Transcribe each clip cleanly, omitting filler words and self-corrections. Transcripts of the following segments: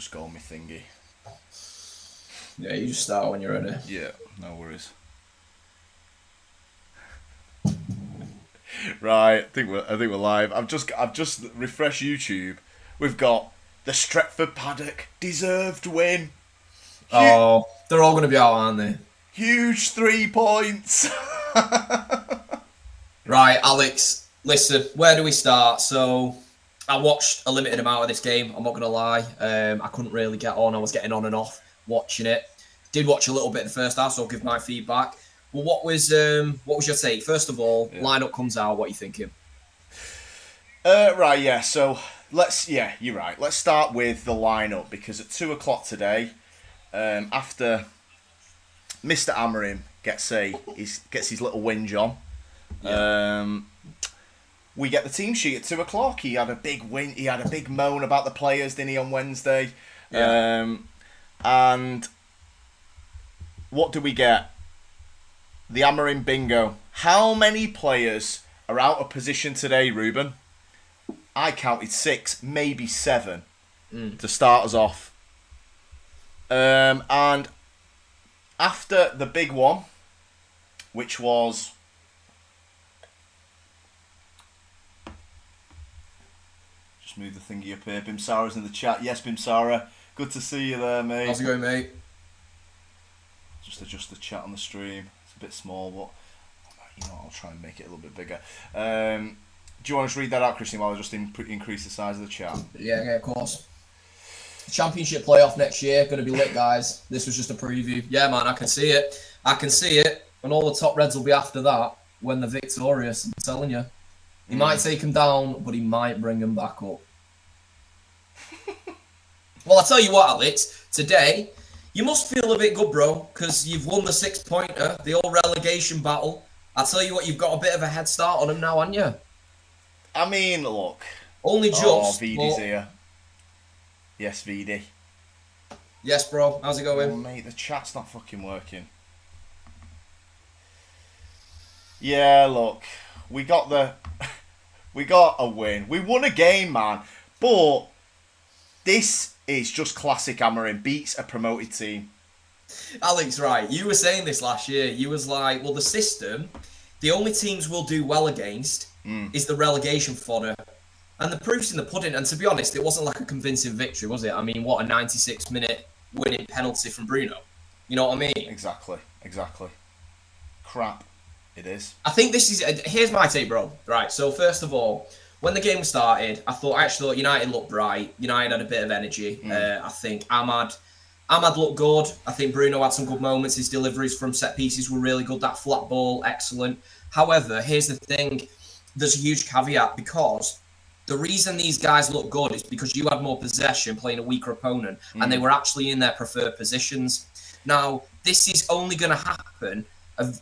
just go on my thingy. Yeah, you just start when you're ready. Yeah, no worries. Right, I think we're live. I've just refreshed YouTube. We've got the Stretford Paddock deserved win. Oh, they're all going to be out, aren't they? Huge 3 points. Right, Alex, listen, where do we start? So, I watched a limited amount of this game, I'm not going to lie. I couldn't really get on. I was getting on and off watching it. Did watch a little bit of the first half, so I'll give my feedback. Well, what was your take? First of all, lineup comes out, what are you thinking? Right, yeah, so you're right. Let's start with the lineup, because at 2 o'clock today, after Mr. Amorim gets his little whinge on, we get the team sheet at 2 o'clock. He had a big win. He had a big moan about the players, didn't he, on Wednesday? Yeah. And what do we get? The Amorim bingo. How many players are out of position today, Ruben? I counted 6, maybe 7, to start us off. And after the big one, which was... Just move the thingy up here. Bimsara's in the chat. Yes, Bimsara. Good to see you there, mate. How's it going, mate? Just adjust the chat on the stream. It's a bit small, but I'll try and make it a little bit bigger. Do you want to just read that out, Christian, while I just increase the size of the chat? Yeah, of course. Championship playoff next year, going to be lit, guys. This was just a preview. Yeah, man, I can see it. And all the top Reds will be after that when they're victorious. I'm telling you. He might take them down, but he might bring them back up. Well, I'll tell you what, Alex. Today, you must feel a bit good, bro, because you've won the 6-pointer, the old relegation battle. I'll tell you what, you've got a bit of a head start on them now, haven't you? I mean, look. Only just. Oh, VD's here. Yes, VD. Yes, bro. How's it going? Oh, mate, the chat's not fucking working. Yeah, look. We got a win. We won a game, man. But this is just classic Amorim. Beats a promoted team. Alex, right. You were saying this last year. You was like, well, the system, the only teams we'll do well against is the relegation fodder. And the proof's in the pudding. And to be honest, it wasn't like a convincing victory, was it? I mean, what a 96-minute winning penalty from Bruno. You know what I mean? Exactly. Crap. It is. I think this is... Here's my take, bro. Right, so first of all, when the game started, I actually thought United looked bright. United had a bit of energy. I think Ahmad looked good. I think Bruno had some good moments. His deliveries from set pieces were really good. That flat ball, excellent. However, here's the thing. There's a huge caveat, because the reason these guys look good is because you had more possession playing a weaker opponent, and they were actually in their preferred positions. Now, this is only going to happen a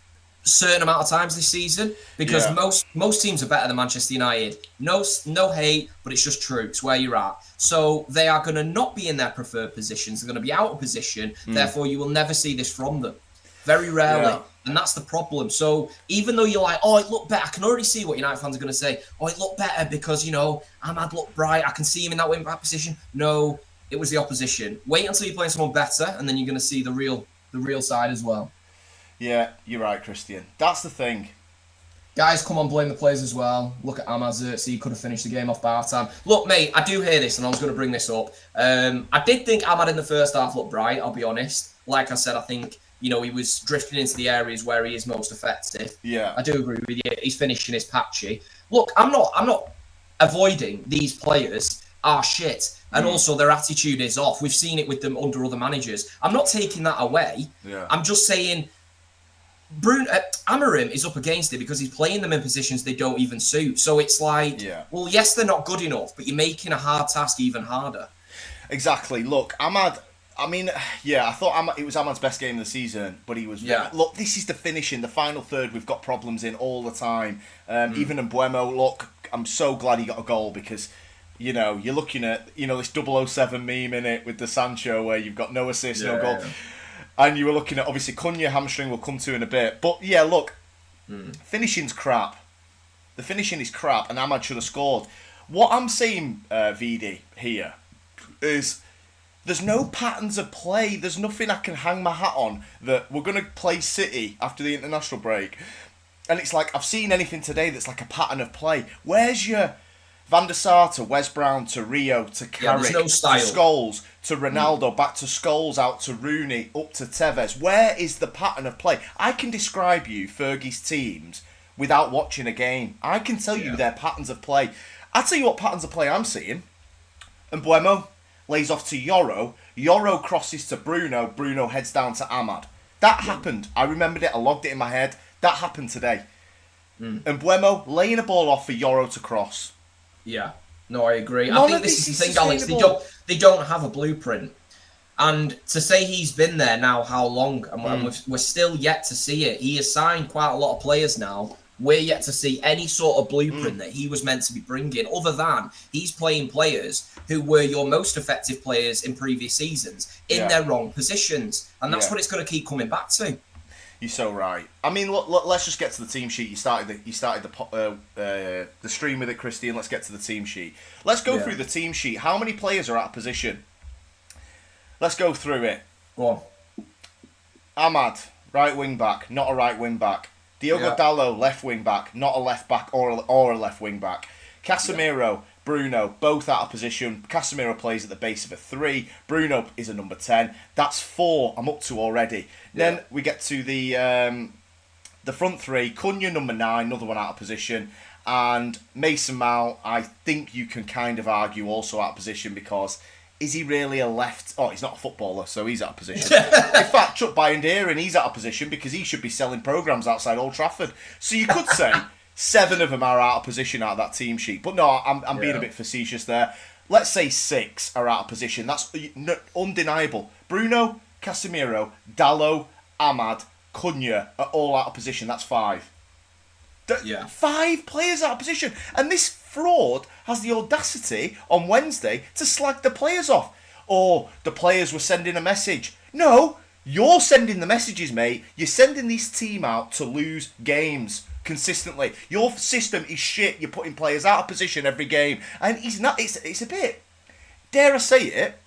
certain amount of times this season, because most teams are better than Manchester United. No hate, but it's just true. It's where you're at. So they are going to not be in their preferred positions. They're going to be out of position. Therefore, you will never see this from them. Very rarely. Yeah. And that's the problem. So even though you're like, oh, it looked better, I can already see what United fans are going to say. Oh, it looked better because, Ahmad looked bright. I can see him in that wing-back position. No, it was the opposition. Wait until you're playing someone better, and then you're going to see the real side as well. Yeah, you're right, Christian. That's the thing. Guys, come on, blame the players as well. Look at Ahmad Zirkzee. He could have finished the game off by half-time. Look, mate, I do hear this, and I was going to bring this up. I did think Ahmad in the first half looked bright, I'll be honest. Like I said, I think... he was drifting into the areas where he is most effective. Yeah, I do agree with you. He's finishing his patchy. Look, I'm not avoiding these players are shit, and also their attitude is off. We've seen it with them under other managers. I'm not taking that away. Yeah. I'm just saying, Amorim is up against it because he's playing them in positions they don't even suit. So it's like, well, yes, they're not good enough, but you're making a hard task even harder. Exactly. Look, Ahmad. I mean, I thought it was Ahmad's best game of the season, but he was... Look, this is the finishing, the final third we've got problems in all the time. Even Mbuemo, look, I'm so glad he got a goal because, you're looking at, this 007 meme in it with the Sancho where you've got no assist, no goal. Yeah. And you were looking at, obviously, Cunha hamstring we'll come to in a bit. But, look, finishing's crap. The finishing is crap, and Ahmad should have scored. What I'm saying, VD, here, is... There's no patterns of play. There's nothing I can hang my hat on that we're going to play City after the international break. And it's like, I've seen anything today that's like a pattern of play. Where's your Van der Sar to Wes Brown to Rio to Carrick no to style. Scholes to Ronaldo back to Scholes out to Rooney up to Tevez? Where is the pattern of play? I can describe you Fergie's teams without watching a game. I can tell you their patterns of play. I'll tell you what patterns of play I'm seeing. And Mbeumo lays off to Yoro. Yoro crosses to Bruno. Bruno heads down to Ahmad. That happened. I remembered it. I logged it in my head. That happened today. And Mbeumo laying a ball off for Yoro to cross. Yeah. No, I agree. I think this is the thing, Alex. They don't have a blueprint. And to say he's been there now how long, and we're still yet to see it. He has signed quite a lot of players now. We're yet to see any sort of blueprint that he was meant to be bringing, other than he's playing players who were your most effective players in previous seasons in their wrong positions. And that's what it's going to keep coming back to. You're so right. I mean, look, let's just get to the team sheet. You started the stream with it, Christian. Let's get to the team sheet. Let's go through the team sheet. How many players are out of position? Let's go through it. Go on. Ahmad, right wing back, not a right wing back. Diogo Dalot, left wing back, not a left back or a left wing back. Casemiro, Bruno, both out of position. Casemiro plays at the base of a 3. Bruno is a number 10. That's 4 I'm up to already. Then we get to the front 3. Cunha, number 9, another one out of position. And Mason Mount, I think you can kind of argue also out of position, because is he really a left? Oh, he's not a footballer, so he's out of position. In fact, Chuck Bayandera, and he's out of position because he should be selling programmes outside Old Trafford. So you could say 7 of them are out of position out of that team sheet. But no, I'm being a bit facetious there. Let's say 6 are out of position. That's undeniable. Bruno, Casemiro, Dalot, Ahmad, Cunha are all out of position. That's 5. 5 players out of position. And this fraud has the audacity on Wednesday to slag the players off. Or the players were sending a message. No, you're sending the messages, mate. You're sending this team out to lose games consistently. Your system is shit. You're putting players out of position every game. And he's not. It's a bit, dare I say it,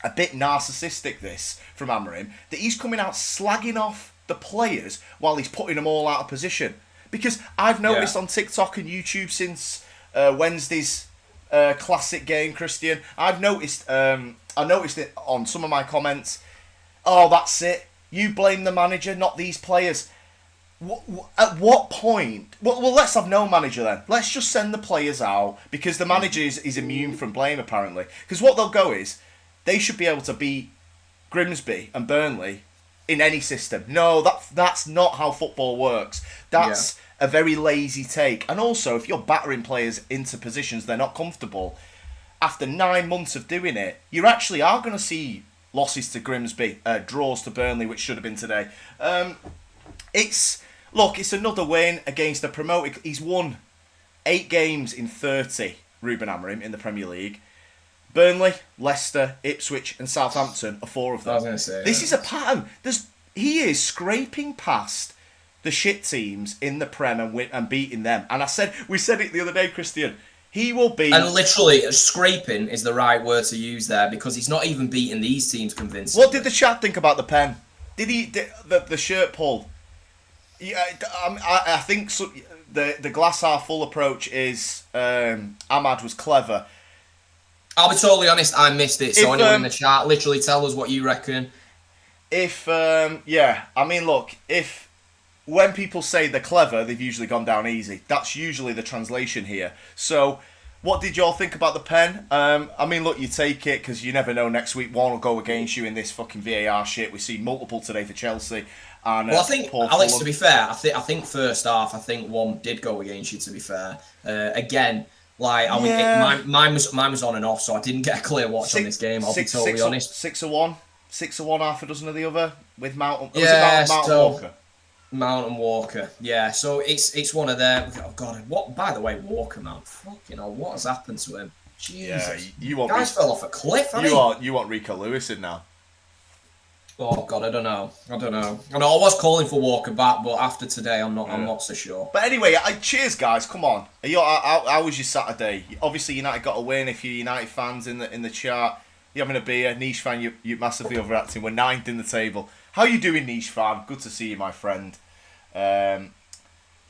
a bit narcissistic, this, from Amorim, that he's coming out slagging off the players while he's putting them all out of position. Because I've noticed on TikTok and YouTube since Wednesday's classic game, Christian, I've noticed, I noticed it on some of my comments. Oh, that's it. You blame the manager, not these players. At what point? Well, let's have no manager then. Let's just send the players out, because the manager is immune from blame, apparently. Because what they'll go is, they should be able to beat Grimsby and Burnley in any system. No, that's not how football works. That's a very lazy take. And also, if you're battering players into positions they're not comfortable, after 9 months of doing it, you actually are going to see losses to Grimsby, draws to Burnley, which should have been today. It's another win against a promoted. He's won 8 games in 30, Ruben Amorim, in the Premier League. Burnley, Leicester, Ipswich and Southampton are 4 of them. I was going to say, this is a pattern. He is scraping past the shit teams in the Prem and beating them. And we said it the other day, Christian. He will be... And literally, scraping is the right word to use there, because he's not even beating these teams convincingly. What did the chat think about the pen? Did the shirt pull? Yeah, I think so, the glass half full approach is Ahmad was clever. I'll be totally honest, I missed it. So anyone in the chat, literally tell us what you reckon. When people say they're clever, they've usually gone down easy. That's usually the translation here. So, what did y'all think about the pen? You take it, because you never know, next week one will go against you in this fucking VAR shit. We see multiple today for Chelsea. And, I think, Alex, to be fair, I think first half, I think one did go against you, to be fair. Again, mine was on and off, so I didn't get a clear watch on this game, I'll be totally honest. 6 of one, half a dozen of the other, with Mount Walker. Mount and Walker, yeah. So it's one of them. Oh God, what? By the way, Walker, man, fucking hell, what has happened to him? Jesus, guys fell off a cliff. You want Rico Lewis in now? Oh God, I don't know. I was calling for Walker back, but after today, I'm not so sure. But anyway, cheers, guys. Come on. How was your Saturday? Obviously, United got a win. If you're United fans in the chat, You having a beer? Niche fan, you're massively overacting. We're 9th in the table. How you doing, Niche fan? Good to see you, my friend. That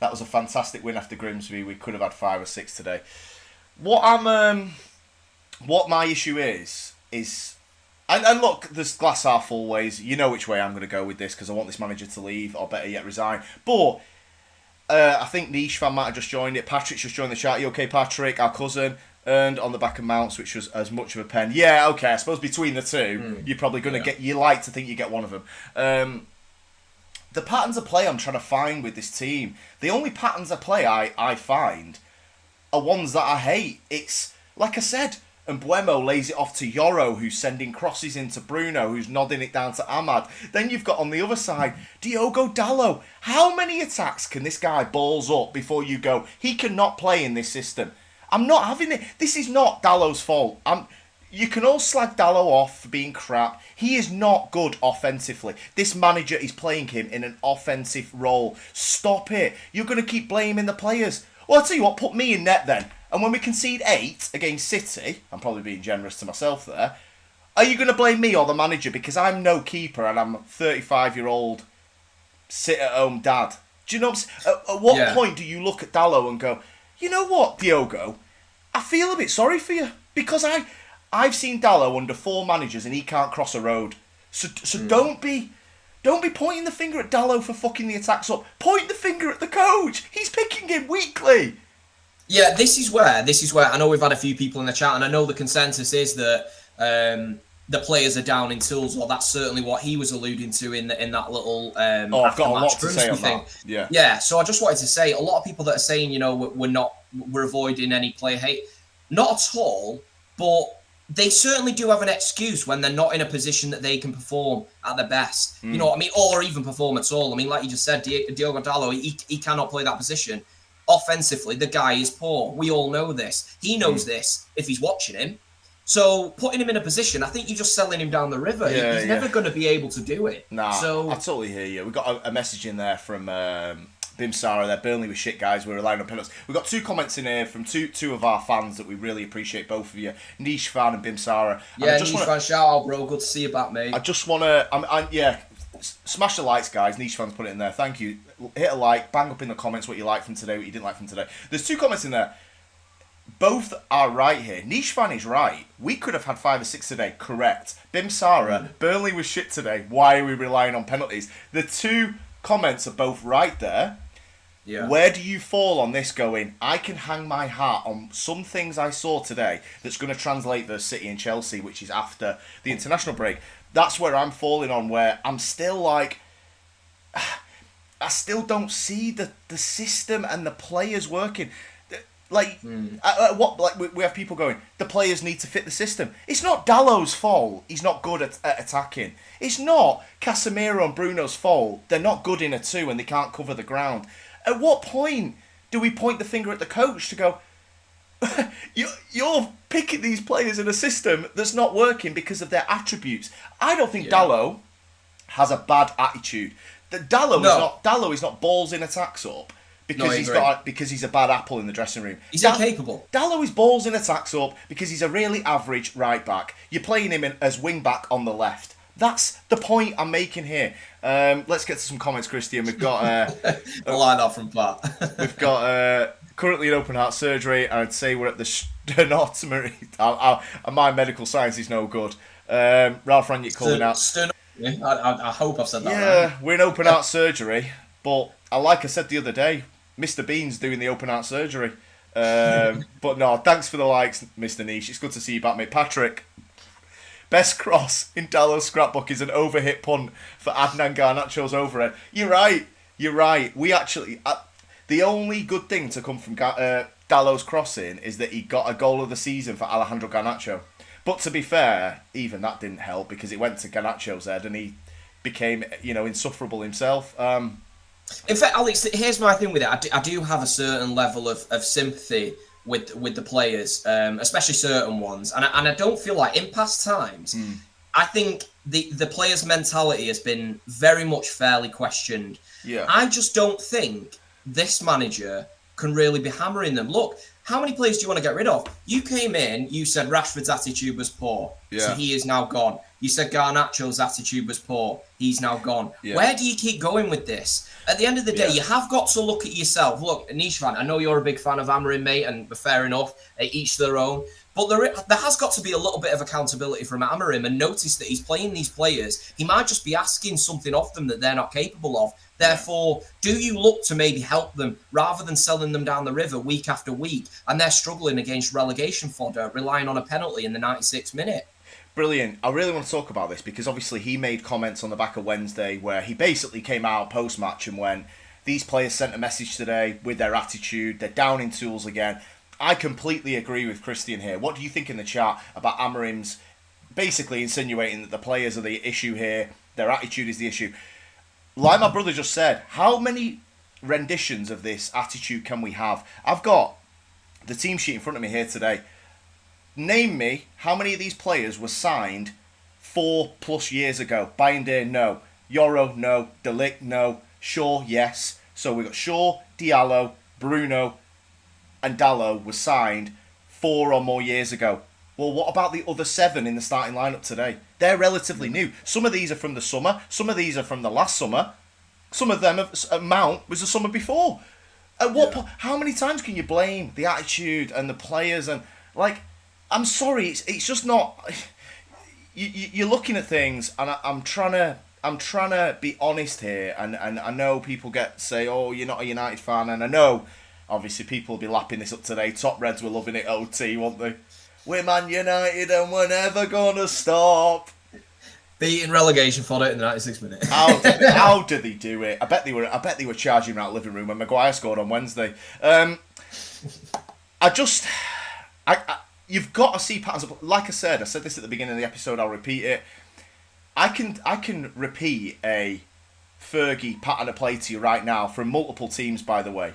was a fantastic win after Grimsby. We could have had 5 or 6 today. What my issue is, and look, there's glass half full ways. You know which way I'm going to go with this because I want this manager to leave or better yet resign. But I think Niche fan might have just joined it. Patrick's just joined the chat. You okay, Patrick? Our cousin earned on the back of Mounts, which was as much of a pen. Yeah, okay. I suppose between the two, you're probably going to get. You like to think you get one of them. The patterns of play I'm trying to find with this team, the only patterns of play I find are ones that I hate. It's like I said. And Buemo lays it off to Yoro, who's sending crosses into Bruno, who's nodding it down to Ahmad. Then you've got on the other side, Diogo Dalot. How many attacks can this guy balls up before you go, he cannot play in this system? I'm not having it. This is not Dalot's fault. You can all slag Dalot off for being crap. He is not good offensively. This manager is playing him in an offensive role. Stop it. You're going to keep blaming the players. Well, I'll tell you what, put me in net then. And when we concede 8 against City, I'm probably being generous to myself there, are you going to blame me or the manager? Because I'm no keeper and I'm a 35-year-old sit-at-home dad. Do you know what I'm saying? At what point do you look at Dalot and go, you know what, Diogo, I feel a bit sorry for you. Because I've seen Dalot under 4 managers and he can't cross a road. So don't be pointing the finger at Dalot for fucking the attacks up. Point the finger at the coach. He's picking him weekly. Yeah, this is where I know we've had a few people in the chat, and I know the consensus is that the players are down in tools, or that's certainly what he was alluding to in that little I've got a lot to say on that. Yeah. So I just wanted to say, a lot of people that are saying, you know, we're avoiding any player hate, not at all, but they certainly do have an excuse when they're not in a position that they can perform at their best. You know what I mean? Or even perform at all. I mean, like you just said, Diogo Dalot, he cannot play that position. Offensively, the guy is poor. We all know this. He knows this if he's watching him. So putting him in a position, I think you're just selling him down the river. He's never going to be able to do it. Nah, so I totally hear you. We got a message in there from Bim Sara there. Burnley was shit, guys. We're relying on penalties. We've got 2 comments in here from two of our fans that we really appreciate, both of you. Niche fan and Bim Sara. Yeah, Niche fan, shout out, bro. Good to see you back, mate. I just want to... Smash the likes, guys. Niche fans put it in there. Thank you. Hit a like. Bang up in the comments what you like from today, what you didn't like from today. There's 2 comments in there. Both are right here. Niche fan is right. We could have had 5 or 6 today. Correct. Bim Sara, Burnley was shit today. Why are we relying on penalties? The 2 comments are both right there. Yeah. Where do you fall on this going, I can hang my hat on some things I saw today that's going to translate versus City and Chelsea, which is after the international break. That's where I'm falling on, where I'm still like, I still don't see the system and the players working. Like, we have people going, the players need to fit the system. It's not Dalot's fault he's not good at attacking. It's not Casemiro and Bruno's fault they're not good in a 2 and they can't cover the ground. At what point do we point the finger at the coach to go, you're picking these players in a system that's not working because of their attributes? I don't think Dalot has a bad attitude. Dalot is not balls in attacks up because he's a bad apple in the dressing room. He's incapable. Dalot is balls in attacks up because he's a really average right back. You're playing him as wing back on the left. That's the point I'm making here. Let's get to some comments, Christian. We've got a line up from Pat. We've got currently in open heart surgery, and I'd say we're at the sternotomy. My medical science is no good. Ralph Rangnick calling out. I hope I've said that right. Yeah, we're in open heart surgery, but like I said the other day, Mr. Bean's doing the open heart surgery. But no, thanks for the likes, Mr. Niche. It's good to see you back, mate. Patrick. Best cross in Dalot's scrapbook is an overhit punt for Adnan Garnacho's overhead. You're right. We actually... the only good thing to come from Dalot's crossing is that he got a goal of the season for Alejandro Garnacho. But to be fair, even that didn't help because it went to Garnacho's head and he became, insufferable himself. In fact, Alex, here's my thing with it. I do have a certain level of sympathy with the players, especially certain ones, and I don't feel like in past times, I think the players' mentality has been very much fairly questioned. Yeah, I just don't think this manager can really be hammering them. Look, how many players do you want to get rid of? You came in, you said Rashford's attitude was poor, so he is now gone. You said Garnacho's attitude was poor, he's now gone. Where do you keep going with this? At the end of the day, you have got to look at yourself. Look, Niche fan, I know you're a big fan of Amorim, mate, and fair enough, each their own. But there has got to be a little bit of accountability from Amorim, and notice that he's playing these players. He might just be asking something of them that they're not capable of. Therefore, do you look to maybe help them rather than selling them down the river week after week, and they're struggling against relegation fodder, relying on a penalty in the 96th minute? Brilliant. I really want to talk about this because obviously he made comments on the back of Wednesday where he basically came out post-match and went, these players sent a message today with their attitude, they're down in tools again. I completely agree with Christian here. What do you think in the chat about Amorim's basically insinuating that the players are the issue here, their attitude is the issue? Like my brother just said, how many renditions of this attitude can we have? I've got the team sheet in front of me here today. Name me how many of these players were signed 4+ years ago. Bayindir, no. Yoro, no. De Ligt, no. Shaw, yes. So we've got Shaw, Diallo, Bruno, and Dallo was signed 4 or more years ago. Well, what about the other 7 in the starting lineup today? They're relatively new. Some of these are from the summer. Some of these are from the last summer. Some of them, Mount was the summer before. At what point? How many times can you blame the attitude and the players? And like, I'm sorry, it's just not. You're looking at things, and I'm trying to be honest here. And I know people say, oh, you're not a United fan, and I know. Obviously, people will be lapping this up today. Top Reds were loving it, OT, won't they? We're Man United and we're never going to stop. Beating relegation fodder in the 96th minute. How did they do it? I bet they were charging around the living room when Maguire scored on Wednesday. You've got to see patterns. Like I said this at the beginning of the episode, I'll repeat it. I can repeat a Fergie pattern of play to you right now from multiple teams, by the way.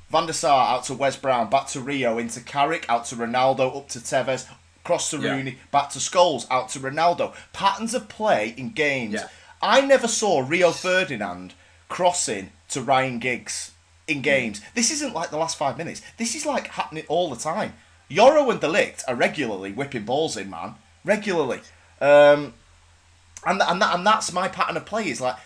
Van der Sar out to Wes Brown, back to Rio, into Carrick, out to Ronaldo, up to Tevez, cross to Rooney, back to Scholes, out to Ronaldo. Patterns of play in games. Yeah. I never saw Rio Ferdinand crossing to Ryan Giggs in games. This isn't like the last 5 minutes. This is like happening all the time. Yoro and De Ligt are regularly whipping balls in, man. Regularly. And that's my pattern of play, is like,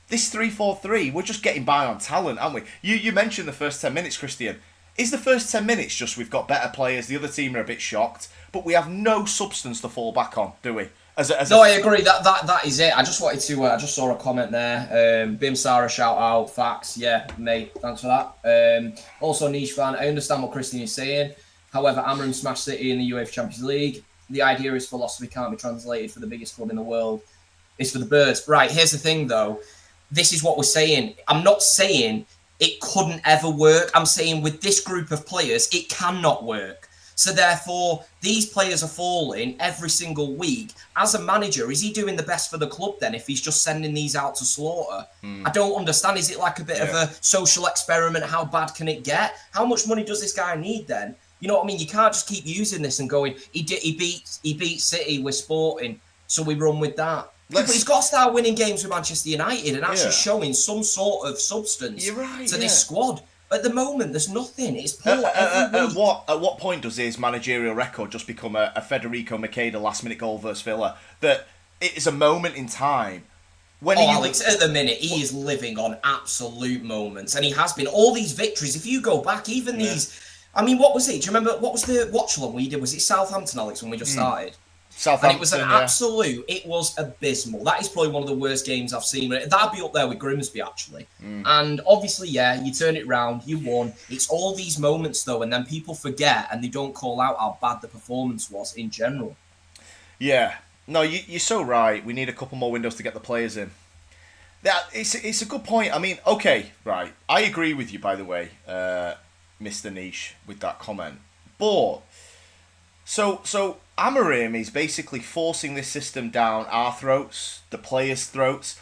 this 3-4-3, we're just getting by on talent, aren't we? You mentioned the first 10 minutes, Christian. Is the first 10 minutes just we've got better players, the other team are a bit shocked, but we have no substance to fall back on, do we? I agree. That is it. I just wanted to. I just saw a comment there. Bim Sarah, shout out. Facts. Yeah, mate. Thanks for that. Also, Niche fan. I understand what Christian is saying. However, Amorim smashed City in the UEFA Champions League. The idea is philosophy can't be translated for the biggest club in the world. It's for the birds. Right. Here's the thing, though. This is what we're saying. I'm not saying it couldn't ever work. I'm saying with this group of players, it cannot work. So therefore, these players are falling every single week. As a manager, is he doing the best for the club then if he's just sending these out to slaughter? I don't understand. Is it like a bit of a social experiment? How bad can it get? How much money does this guy need then? You know what I mean? You can't just keep using this and going, he beat City with Sporting, so we run with that. But he's got to start winning games with Manchester United and actually showing some sort of substance to this squad. At the moment, there's nothing. It's poor every week. At what point does his managerial record just become a Federico Makeda last-minute goal versus Villa? That it is a moment in time. Alex, at the minute, he is living on absolute moments. And he has been. All these victories, if you go back, even these... I mean, what was it? Do you remember, what was the watch-along we did? Was it Southampton, Alex, when we just started? Southampton, and it was an absolute, it was abysmal. That is probably one of the worst games I've seen. That'd be up there with Grimsby, actually. And obviously, you turn it round, you won. It's all these moments, though, and then people forget and they don't call out how bad the performance was in general. Yeah. No, you're so right. We need a couple more windows to get the players in. It's a good point. I mean, okay, right. I agree with you, by the way, Mr. Niche, with that comment. But, so Amorim is basically forcing this system down our throats, the players' throats.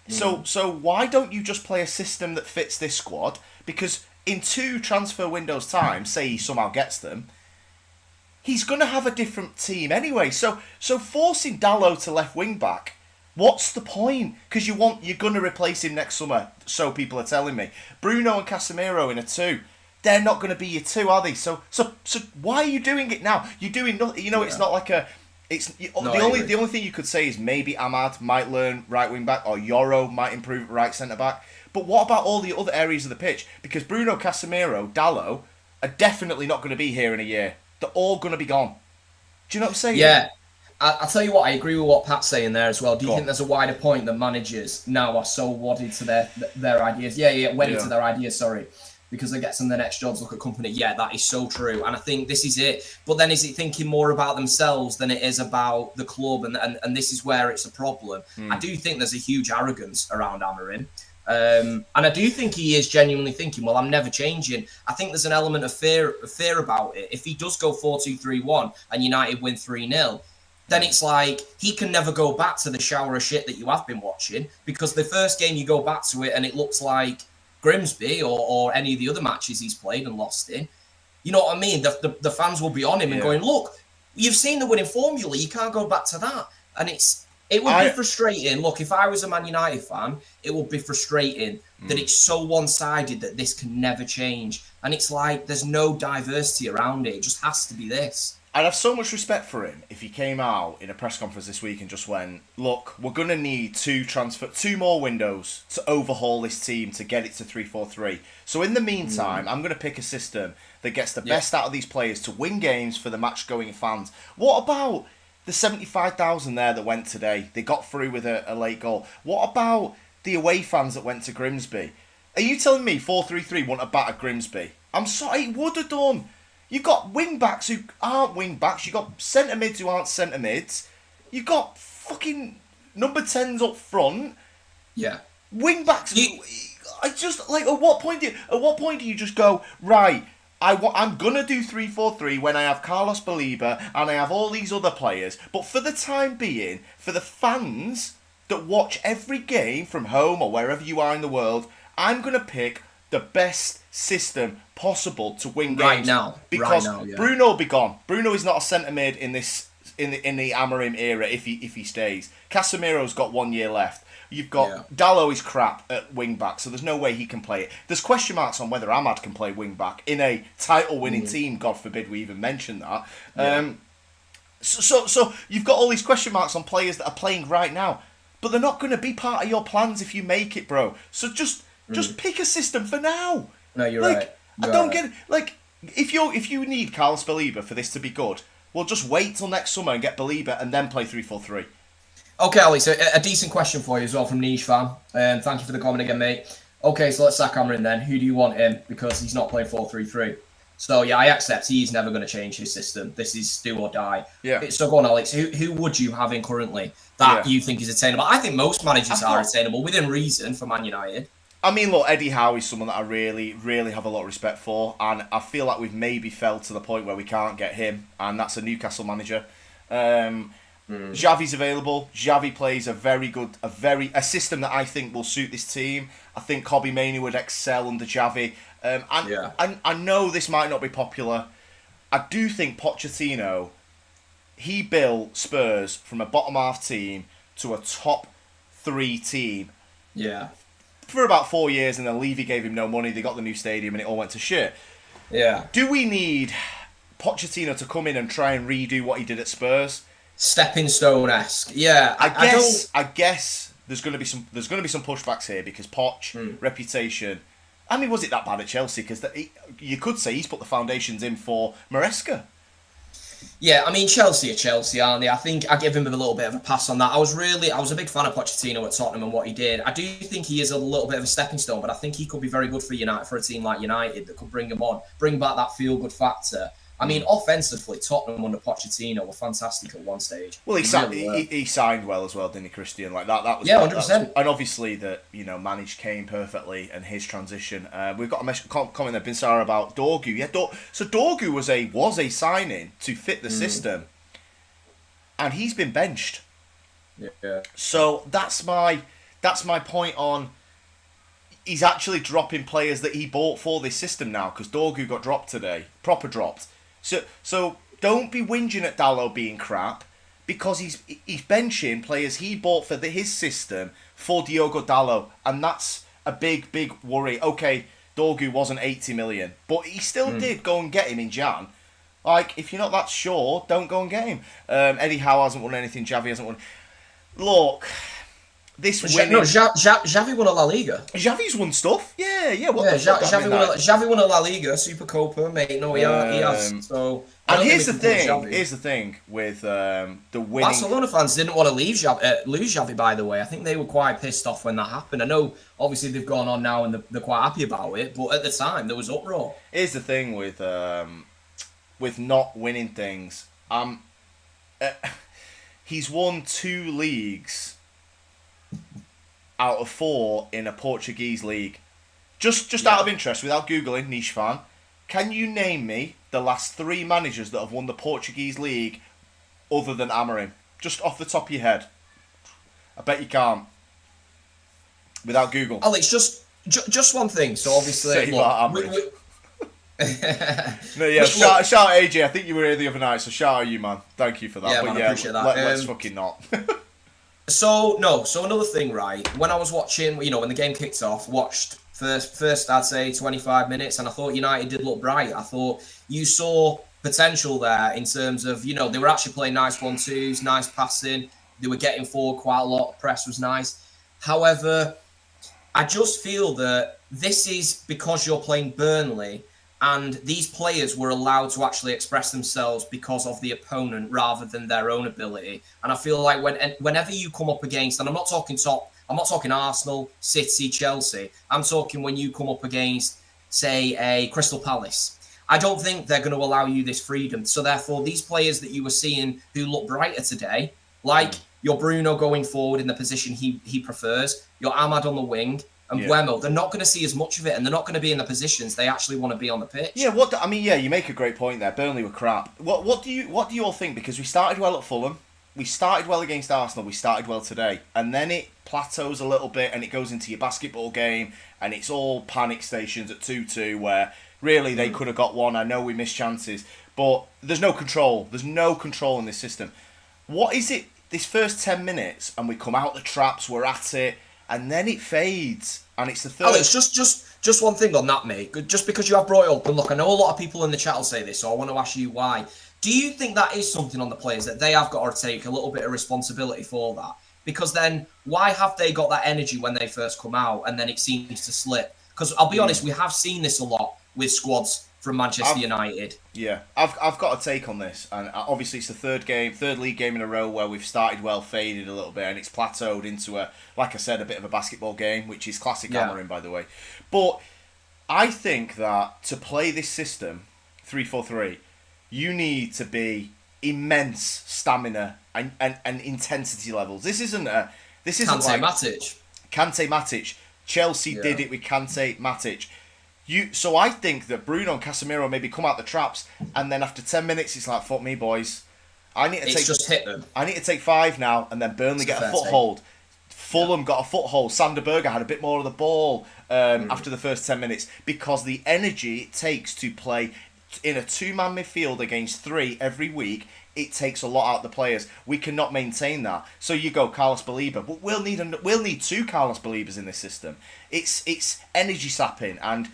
So why don't you just play a system that fits this squad? Because in 2 transfer windows' time, say he somehow gets them, he's going to have a different team anyway. So forcing Dallo to left wing back, what's the point? Because you're going to replace him next summer, so people are telling me. Bruno and Casemiro in a 2. they're not going to be your two, are they? So why are you doing it now? You're doing nothing. You know, it's not like a. It's the only thing you could say is maybe Ahmad might learn right wing back, or Yoro might improve at right centre back. But what about all the other areas of the pitch? Because Bruno, Casemiro, Dalot are definitely not going to be here in a year. They're all going to be gone. Do you know what I'm saying? Yeah. I'll tell you what, I agree with what Pat's saying there as well. Do you think there's a wider point that managers now are so wedded to their ideas? Wedded to their ideas, sorry. Because they get some of the next jobs, look at company. Yeah, that is so true. And I think this is it. But then is it thinking more about themselves than it is about the club? And this is where it's a problem. I do think there's a huge arrogance around Amorim. And I do think he is genuinely thinking, well, I'm never changing. I think there's an element of fear about it. If he does go 4-2-3-1 and United win 3-0, then it's like he can never go back to the shower of shit that you have been watching, because the first game you go back to it and it looks like Grimsby or any of the other matches he's played and lost in. You know what I mean? The fans will be on him and going, look, you've seen the winning formula. You can't go back to that. And it would be frustrating. Look, if I was a Man United fan, it would be frustrating that it's so one-sided that this can never change. And it's like there's no diversity around it. It just has to be this. I'd have so much respect for him if he came out in a press conference this week and just went, look, we're going to need two more windows to overhaul this team to get it to 3-4-3. So in the meantime, I'm going to pick a system that gets the best out of these players to win games for the match-going fans. What about the 75,000 there that went today? They got through with a late goal. What about the away fans that went to Grimsby? Are you telling me 4-3-3 wouldn't have battered Grimsby? I'm sorry, it would have done. You've got wing-backs who aren't wing-backs. You've got centre-mids who aren't centre-mids. You've got fucking number 10s up front. Yeah. Wing-backs. I just, like, at what point do you just go, right, I'm going to do 3-4-3 when I have Carlos Baliba and I have all these other players. But for the time being, for the fans that watch every game from home or wherever you are in the world, I'm going to pick the best system possible to win games right now. Because Bruno will be gone. Bruno is not a centre mid in the Amorim era if he stays. Casemiro's got 1 year left. You've got Dalot is crap at wing back, so there's no way he can play it. There's question marks on whether Ahmad can play wing back in a title winning team. God forbid we even mention that. So you've got all these question marks on players that are playing right now, but they're not going to be part of your plans if you make it, bro. So just pick a system for now. No, you're right. I don't get it. Like, if you need Carlos Baliba for this to be good, well, just wait till next summer and get Baliba and then play 3-4-3. Okay, Ali, so a decent question for you as well from Niche Fan. Thank you for the comment again, mate. Okay, so let's sack Amorim then. Who do you want in? Because he's not playing 4-3-3. So, yeah, I accept he's never going to change his system. This is do or die. Yeah. So go on, Alex. Who would you have in currently that you think is attainable? I think most managers are attainable within reason for Man United. I mean, look, Eddie Howe is someone that I really, really have a lot of respect for, and I feel like we've maybe fell to the point where we can't get him, and that's a Newcastle manager. Xavi's available. Xavi plays a system that I think will suit this team. I think Kobbie Mainoo would excel under Xavi. I know this might not be popular. I do think Pochettino, he built Spurs from a bottom half team to a top 3 team. Yeah. For about 4 years, and then Levy gave him no money. They got the new stadium, and it all went to shit. Yeah. Do we need Pochettino to come in and try and redo what he did at Spurs? Stepping stone-esque. Yeah. I guess there's going to be some pushbacks here because Poch reputation. I mean, was it that bad at Chelsea? Because you could say he's put the foundations in for Maresca. Yeah, I mean, Chelsea are Chelsea, aren't they? I think I give him a little bit of a pass on that. I was a big fan of Pochettino at Tottenham and what he did. I do think he is a little bit of a stepping stone, but I think he could be very good for United, for a team like United that could bring him on, bring back that feel-good factor. I mean, offensively, Tottenham under Pochettino were fantastic at one stage. Well, he signed well as well, didn't he, Christian? Like that was 100%. And obviously that managed Kane perfectly and his transition. We've got a comment there, Binsara, about Dorgu. Yeah, so Dorgu was a signing to fit the system, and he's been benched. Yeah. So that's my point on. He's actually dropping players that he bought for this system now because Dorgu got dropped today, proper dropped. So don't be whinging at Dalot being crap because he's benching players he bought for his system for Diogo Dalot, and that's a big worry. Okay, Dorgu wasn't 80 million, but he still did go and get him in Jan. Like, if you're not that sure, don't go and get him. Eddie Howe hasn't won anything. Xavi hasn't won. Look, this winning... No, Xavi won a La Liga. Xavi's won stuff. Yeah. Xavi won a La Liga, Supercopa, mate. No, he has. So... And here's the thing with the winning... Barcelona fans didn't want to lose Xavi, by the way. I think they were quite pissed off when that happened. I know, obviously, they've gone on now and they're quite happy about it, but at the time, there was uproar. Here's the thing with not winning things. He's won 2 leagues out of 4 in a Portuguese league. Just out of interest, without Googling, niche fan, can you name me the last 3 managers that have won the Portuguese league other than Amorim? Just off the top of your head. I bet you can't. Without Google. Alex, just one thing. So obviously... No, yeah, shout AJ. I think you were here the other night, so shout out you, man. Thank you for that. Yeah, man, I appreciate that. Let's fucking not. So another thing, right? When I was watching, when the game kicked off, watched first I'd say 25 minutes, and I thought United did look bright. I thought you saw potential there in terms of, they were actually playing nice 1-2s, nice passing. They were getting forward quite a lot. Press was nice. However, I just feel that this is because you're playing Burnley. And these players were allowed to actually express themselves because of the opponent rather than their own ability. And I feel like whenever you come up against, and I'm not talking Arsenal, City, Chelsea. I'm talking when you come up against, say, a Crystal Palace. I don't think they're going to allow you this freedom. So therefore, these players that you were seeing who look brighter today, like your Bruno going forward in the position he prefers, your Ahmad on the wing, and Buemo, they're not going to see as much of it, and they're not going to be in the positions they actually want to be on the pitch. Yeah, you make a great point there. Burnley were crap. What do you all think? Because we started well at Fulham, we started well against Arsenal, we started well today, and then it plateaus a little bit, and it goes into your basketball game, and it's all panic stations at 2-2, where really they could have got one. I know we missed chances, but there's no control. There's no control in this system. What is it? This first 10 minutes, and we come out the traps, we're at it. And then it fades, and it's the third. Alex, just one thing on that, mate. Just because you have brought it up, and look, I know a lot of people in the chat will say this, so I want to ask you why. Do you think that is something on the players that they have got to take a little bit of responsibility for that? Because then, why have they got that energy when they first come out, and then it seems to slip? Because I'll be honest, we have seen this a lot with squads from Manchester United. Yeah, I've got a take on this, and obviously it's the third league game in a row where we've started well, faded a little bit, and it's plateaued into like I said, a bit of a basketball game, which is classic Amorim, by the way. But I think that to play this system, 3-4-3, you need to be immense stamina and intensity levels. This isn't Matic. Kante Matic. Chelsea did it with Kante Matic. So I think that Bruno and Casemiro maybe come out the traps, and then after 10 minutes, it's like, fuck me, boys. Just hit them. I need to take 5 now, and then Burnley get a foothold. Fulham got a foothold. Sander Berge had a bit more of the ball after the first 10 minutes, because the energy it takes to play in a 2-man midfield against 3 every week, it takes a lot out of the players. We cannot maintain that. So you go Carlos Baleba, but we'll need 2 Carlos Balebas in this system. It's energy sapping, and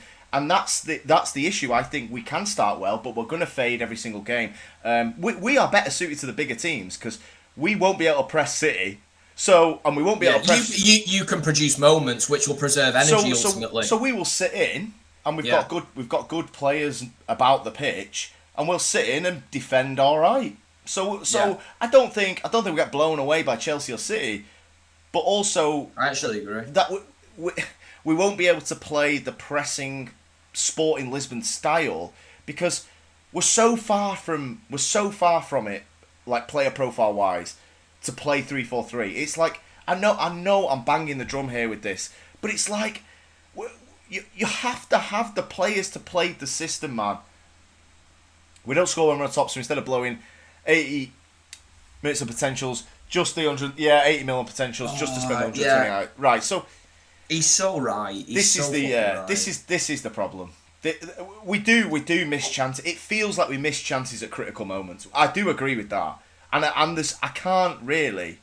that's the issue. I think we can start well, but we're going to fade every single game. We are better suited to the bigger teams because we won't be able to press City. And we won't be able to press... You can produce moments which will preserve energy ultimately. So we will sit in, and we've got good players about the pitch, and we'll sit in and defend all right. So I don't think we get blown away by Chelsea or City, but also I actually agree that we won't be able to play the pressing Sporting Lisbon style because we're so far from it, like player profile wise, to play 3-4-3. It's like I know I'm banging the drum here with this, but it's like you have to have the players to play the system, man. We don't score when we're on top, so instead of blowing 80 minutes of potentials, just the 80 million potentials, just to spend 128. Right, so he's so right. This is the problem. We do miss chances. It feels like we miss chances at critical moments. I do agree with that, and I can't really.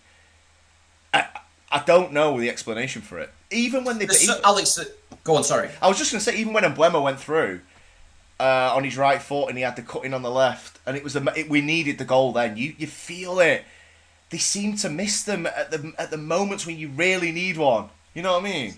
I don't know the explanation for it. even when they... Alex, go on, sorry. I was just going to say, even when Mbeumo went through on his right foot and he had the cut in on the left, and we needed the goal then, you feel it. They seem to miss them at the moments when you really need one. You know what I mean?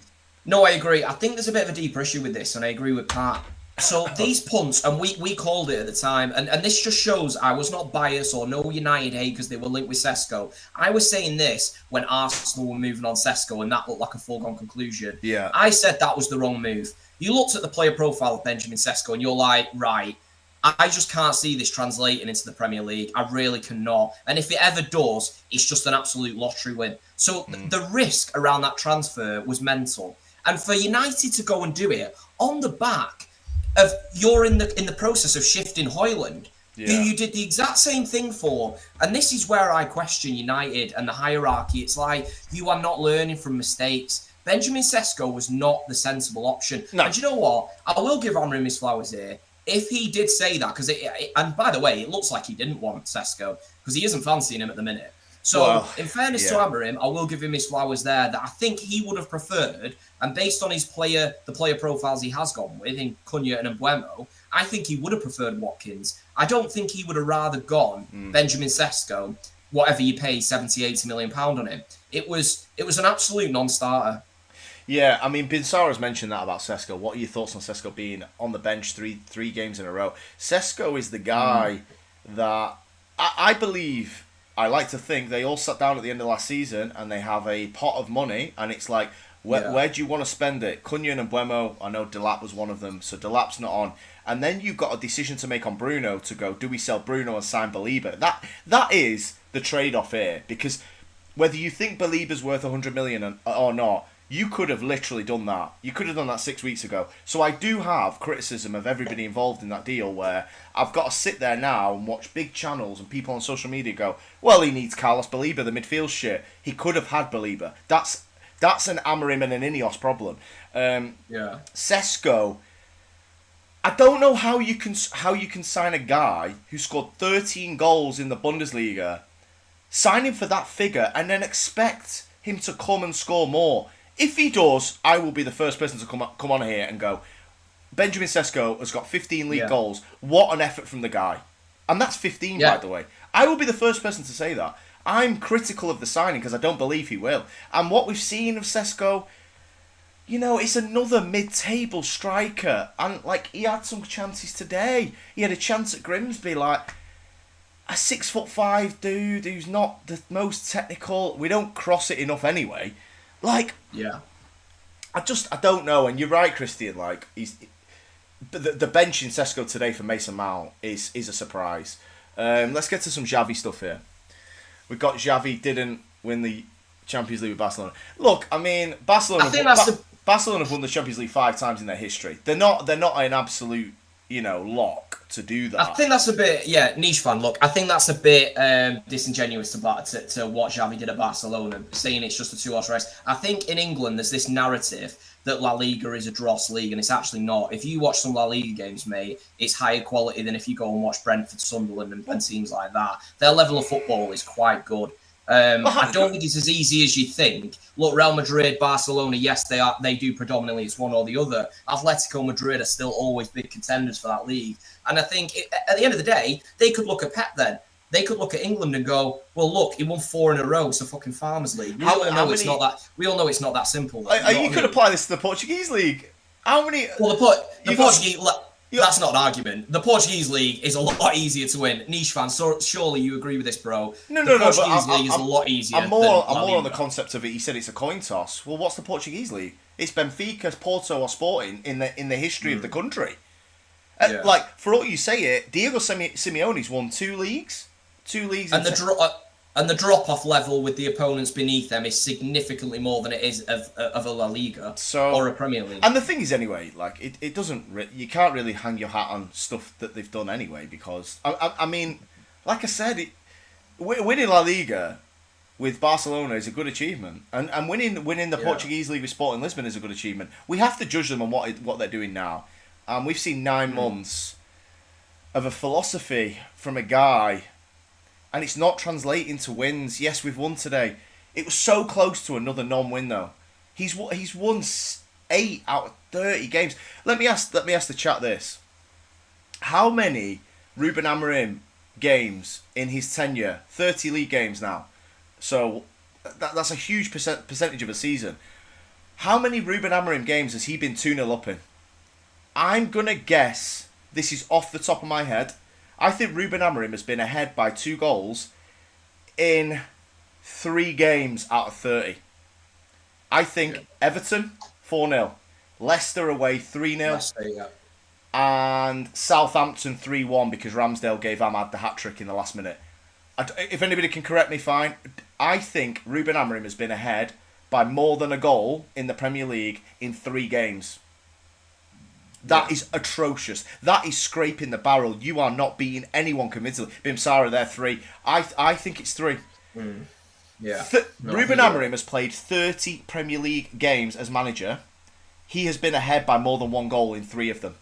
No, I agree. I think there's a bit of a deeper issue with this, and I agree with Pat. So these punts, and we called it at the time, and this just shows I was not biased or no United hate because they were linked with Sesko. I was saying this when Arsenal were moving on Sesko, and that looked like a foregone conclusion. Yeah. I said that was the wrong move. You looked at the player profile of Benjamin Sesko, and you're like, right, I just can't see this translating into the Premier League. I really cannot. And if it ever does, it's just an absolute lottery win. So the risk around that transfer was mental. And for United to go and do it on the back of you're in the process of shifting Højlund, who you did the exact same thing for. And this is where I question United and the hierarchy. It's like you are not learning from mistakes. Benjamin Sesko was not the sensible option. No. And you know what? I will give Amorim his flowers here. If he did say that, because and by the way, it looks like he didn't want Sesko because he isn't fancying him at the minute. So, in fairness to Amorim, I will give him his flowers there that I think he would have preferred, and based on the player profiles he has gone with in Cunha and Mbeumo, I think he would have preferred Watkins. I don't think he would have rather gone Benjamin Sesko, whatever you pay, 70, 80 million pound on him. It was an absolute non-starter. Yeah, I mean, Binsara's mentioned that about Sesko. What are your thoughts on Sesko being on the bench three games in a row? Sesko is the guy that I believe, I like to think, they all sat down at the end of last season and they have a pot of money and it's like, where do you want to spend it? Cunha and Mbeumo, I know Delap was one of them, so Delap's not on. And then you've got a decision to make on Bruno to go, do we sell Bruno and sign Belieber? That is the trade-off here, because whether you think Belieber's worth 100 million or not, you could have literally done that. You could have done that 6 weeks ago. So I do have criticism of everybody involved in that deal where I've got to sit there now and watch big channels and people on social media go, well, he needs Carlos Belieber, the midfield shit. He could have had Belieber. That's an Amorim and an Ineos problem. Sesko, I don't know how you can sign a guy who scored 13 goals in the Bundesliga, sign him for that figure, and then expect him to come and score more. If he does, I will be the first person to come on here and go, Benjamin Sesko has got 15 league goals. What an effort from the guy. And that's 15, by the way. I will be the first person to say that. I'm critical of the signing because I don't believe he will. And what we've seen of Sesko, it's another mid-table striker. And, he had some chances today. He had a chance at Grimsby, a 6'5" dude who's not the most technical. We don't cross it enough anyway. I don't know. And you're right, Christian. He's the bench in Sesko today for Mason Mount is a surprise. Let's get to some Xavi stuff here. We got Xavi didn't win the Champions League with Barcelona. Look, I mean, Barcelona have won the Champions League 5 times in their history. They're not an absolute, lock to do that. I think that's a bit, niche fan. Look, I think that's a bit disingenuous to what Xavi did at Barcelona, saying it's just a 2-horse race. I think in England there's this narrative that La Liga is a dross league, and it's actually not. If you watch some La Liga games, mate, it's higher quality than if you go and watch Brentford, Sunderland, and teams like that. Their level of football is quite good. I don't think it's as easy as you think. Look, Real Madrid, Barcelona, yes, they do predominantly, it's one or the other. Atletico Madrid are still always big contenders for that league. And I think at the end of the day, they could look at Pep then. They could look at England and go, well, look, he won 4 in a row. It's a fucking Farmers League. We all know it's not that simple. You could apply this to the Portuguese league. How many? Well, the Portuguese. That's not an argument. The Portuguese league is a lot easier to win. Niche fans, so surely you agree with this, bro. No. The Portuguese league is a lot easier. I'm more on the concept of it. He said it's a coin toss. Well, what's the Portuguese league? It's Benfica, Porto, or Sporting in the history of the country. For all you say it, Diego Simeone's won 2 leagues. 2 leagues. And the drop-off level with the opponents beneath them is significantly more than it is of a La Liga or a Premier League. And the thing is, anyway, it doesn't. You can't really hang your hat on stuff that they've done anyway, because I mean, like I said, winning La Liga with Barcelona is a good achievement, and winning the Portuguese league with Sporting Lisbon is a good achievement. We have to judge them on what they're doing now, and we've seen 9 months of a philosophy from a guy. And it's not translating to wins. Yes, we've won today. It was so close to another non-win, though. He's won 8 out of 30 games. Let me ask the chat this: how many Ruben Amorim games in his tenure? 30 league games now. So that's a huge percentage of a season. How many Ruben Amorim games has he been 2-0 up in? I'm gonna guess, this is off the top of my head, I think Ruben Amorim has been ahead by 2 goals in 3 games out of 30. I think Everton 4-0, Leicester away 3-0, Leicester, yeah. and Southampton 3-1 because Ramsdale gave Ahmad the hat-trick in the last minute. If anybody can correct me, fine. I think Ruben Amorim has been ahead by more than a goal in the Premier League in 3 games. That is atrocious. That is scraping the barrel. You are not beating anyone convincingly. Bimsara, they're 3. I think it's 3. Yeah. Ruben Amorim has played 30 Premier League games as manager. He has been ahead by more than 1 goal in 3 of them.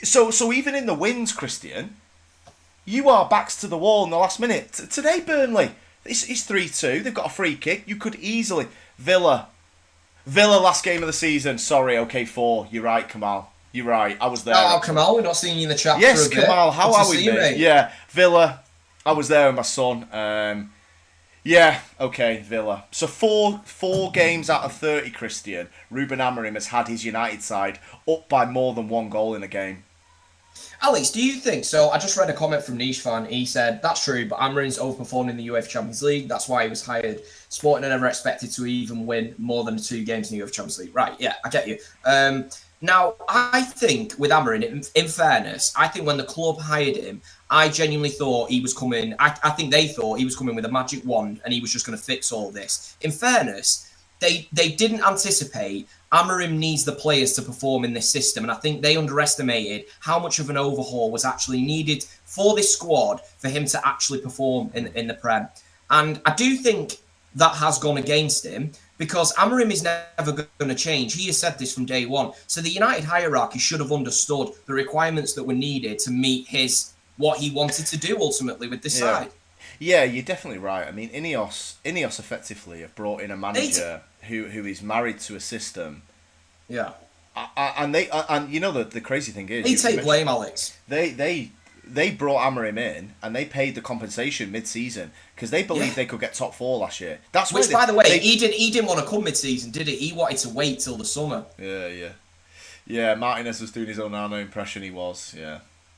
So even in the wins, Christian, you are backs to the wall in the last minute. Today, Burnley, it's 3-2. They've got a free kick. You could easily... Villa, last game of the season. Sorry, okay, 4. You're right, Kamal. You're right. I was there. Oh, Kamal, we're not seeing you in the chat yes, for a bit. Kamal, how are we, mate? Yeah, Villa, I was there with my son. Yeah, okay, Villa. So 4 games out of 30, Christian, Ruben Amorim has had his United side up by more than 1 goal in a game. Alex, do you think so? I just read a comment from Niche Fan. He said, that's true, but Amorim's overperformed in the UEFA Champions League. That's why he was hired. Sporting are never expected to even win more than 2 games in the UEFA Champions League. Right, yeah, I get you. Now, I think with Amorim, in fairness, I think when the club hired him, I genuinely thought he was coming. I think they thought he was coming with a magic wand and he was just going to fix all this. In fairness, they didn't anticipate Amorim needs the players to perform in this system, and I think they underestimated how much of an overhaul was actually needed for this squad for him to actually perform in the Prem. And I do think that has gone against him because Amorim is never going to change. He has said this from day one. So the United hierarchy should have understood the requirements that were needed to meet what he wanted to do ultimately with this side. Yeah, you're definitely right. I mean, Ineos effectively have brought in a manager who is married to a system. Yeah. And you know the crazy thing is, they take blame, Alex. They brought Amorim in and they paid the compensation mid-season because they believed they could get top 4 last year. That's which, by the way, he didn't want to come mid-season, did he? He wanted to wait till the summer. Yeah. Martinez was doing his own Arno impression. He was.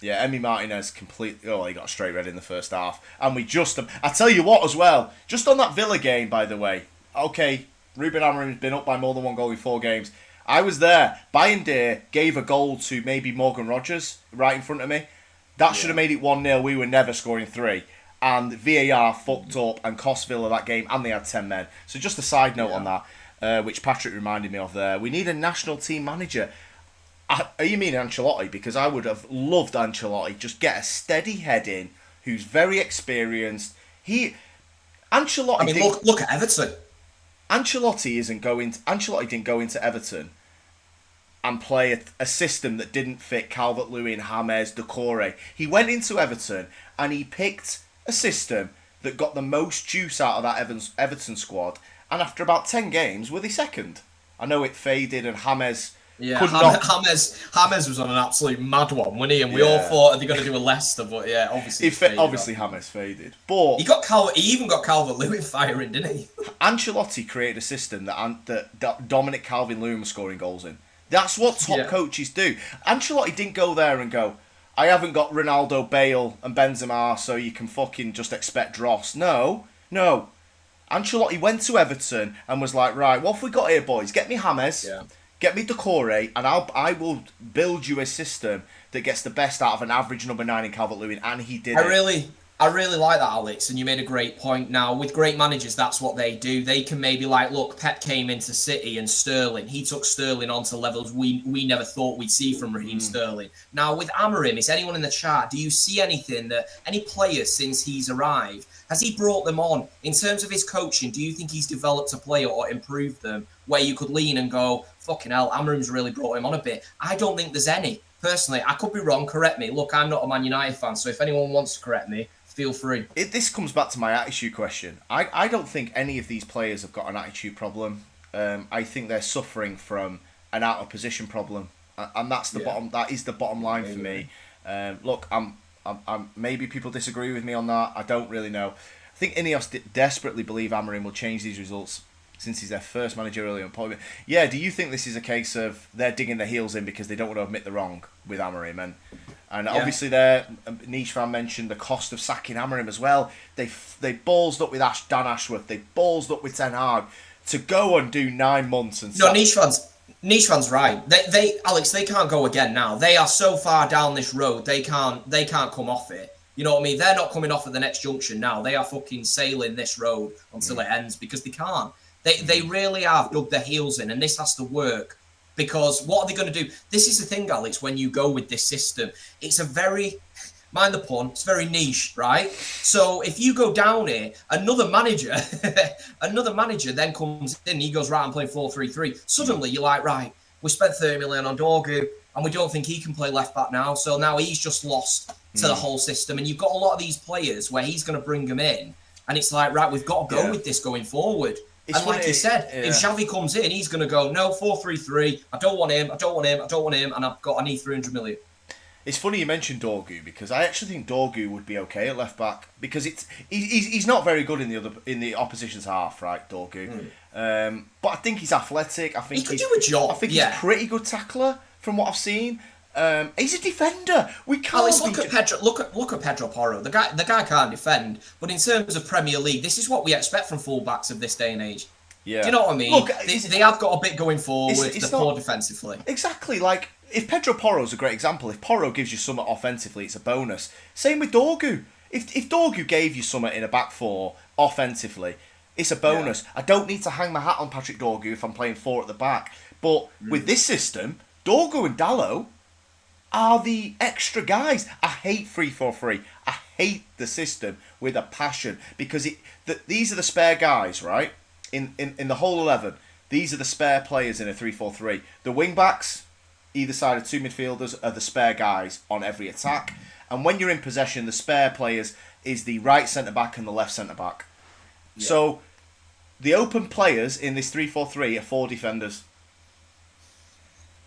Yeah, Emi Martinez he got a straight red in the first half. And I tell you what as well, just on that Villa game, by the way, okay, Ruben Amorim's been up by more than 1 goal in 4 games. I was there. Bayindir gave a goal to maybe Morgan Rogers right in front of me. That should have made it 1-0. We were never scoring 3. And VAR fucked up and cost Villa that game, and they had 10 men. So just a side note on that, which Patrick reminded me of there. We need a national team manager. Are you mean Ancelotti? Because I would have loved Ancelotti. Just get a steady head in, who's very experienced. Look at Everton. Ancelotti didn't go into Everton and play a system that didn't fit Calvert-Lewin, James, Doucouré. He went into Everton and he picked a system that got the most juice out of that Everton squad. And after about 10 games, were they second? I know it faded and James... Yeah, James was on an absolute mad one, wasn't he? And we all thought, are they going to do a Leicester? But yeah, obviously James faded. But he even got Calvert-Lewin firing, didn't he? Ancelotti created a system that Dominic Calvert-Lewin was scoring goals in. That's what top coaches do. Ancelotti didn't go there and go, I haven't got Ronaldo, Bale and Benzema, so you can fucking just expect dross. No. Ancelotti went to Everton and was like, right, what have we got here, boys? Get me James. Yeah. Get me Doucouré, and I will build you a system that gets the best out of an average number 9 in Calvert-Lewin, and he did it. I really like that, Alex, and you made a great point. Now, with great managers, that's what they do. They can maybe look, Pep came into City and Sterling. He took Sterling on to levels we never thought we'd see from Raheem Sterling. Now, with Amorim, is anyone in the chat, do you see any players since he's arrived? Has he brought them on? In terms of his coaching, do you think he's developed a player or improved them where you could lean and go, fucking hell, Amorim's really brought him on a bit? I don't think there's any. Personally, I could be wrong, correct me. Look, I'm not a Man United fan, so if anyone wants to correct me, feel free. This comes back to my attitude question. I don't think any of these players have got an attitude problem. I think they're suffering from an out of position problem, and that's the bottom. That is the bottom line for me. Look, I'm maybe people disagree with me on that. I don't really know. I think Ineos desperately believe Amorim will change these results since he's their first managerial appointment. Yeah, do you think this is a case of they're digging their heels in because they don't want to admit they're wrong with Amorim? And obviously there, Niche fan mentioned the cost of sacking Amorim as well. They ballsed up with Dan Ashworth. They ballsed up with Ten Hag to go and do 9 months. And Niche fan's right. They Alex, they can't go again now. They are so far down this road. They can't come off it. You know what I mean? They're not coming off at the next junction now. They are fucking sailing this road until it ends because they can't. They really have dug their heels in, and this has to work. Because what are they going to do? This is the thing, Alex, when you go with this system. It's a very, mind the pun, it's very niche, right? So if you go down here, another manager then comes in, he goes, right, I'm playing 4-3-3. Suddenly you're like, right, we spent 30 million on Dorgu, and we don't think he can play left back now. So now he's just lost to the whole system. And you've got a lot of these players where he's going to bring them in. And it's like, right, we've got to go with this going forward. And like you said, if Xavi comes in, he's going to go, no, 4-3-3. I don't want him. And I need 300 million. It's funny you mentioned Dorgu because I actually think Dorgu would be okay at left back because he's not very good in the opposition's half, right, Dorgu. But I think he's athletic. I think he could do a job. I think he's a pretty good tackler from what I've seen. He's a defender. We can't. Alex, look at Pedro Porro. The guy can't defend. But in terms of Premier League, this is what we expect from fullbacks of this day and age. Yeah. Do you know what I mean? Look, they have got a bit going forward. They're poor defensively. Exactly. Like if Pedro Porro's a great example. If Porro gives you something offensively, it's a bonus. Same with Dorgu. If Dorgu gave you something in a back four offensively, it's a bonus. I don't need to hang my hat on Patrick Dorgu if I'm playing 4 at the back. But with this system, Dorgu and Dalot are the extra guys. I hate 3-4-3. I hate the system with a passion because these are the spare guys, right? In the whole 11, these are the spare players in a 3-4-3. The wing backs, either side of 2 midfielders, are the spare guys on every attack. And when you're in possession, the spare players is the right centre back and the left centre back. Yeah. So the open players in this 3-4-3 are 4 defenders.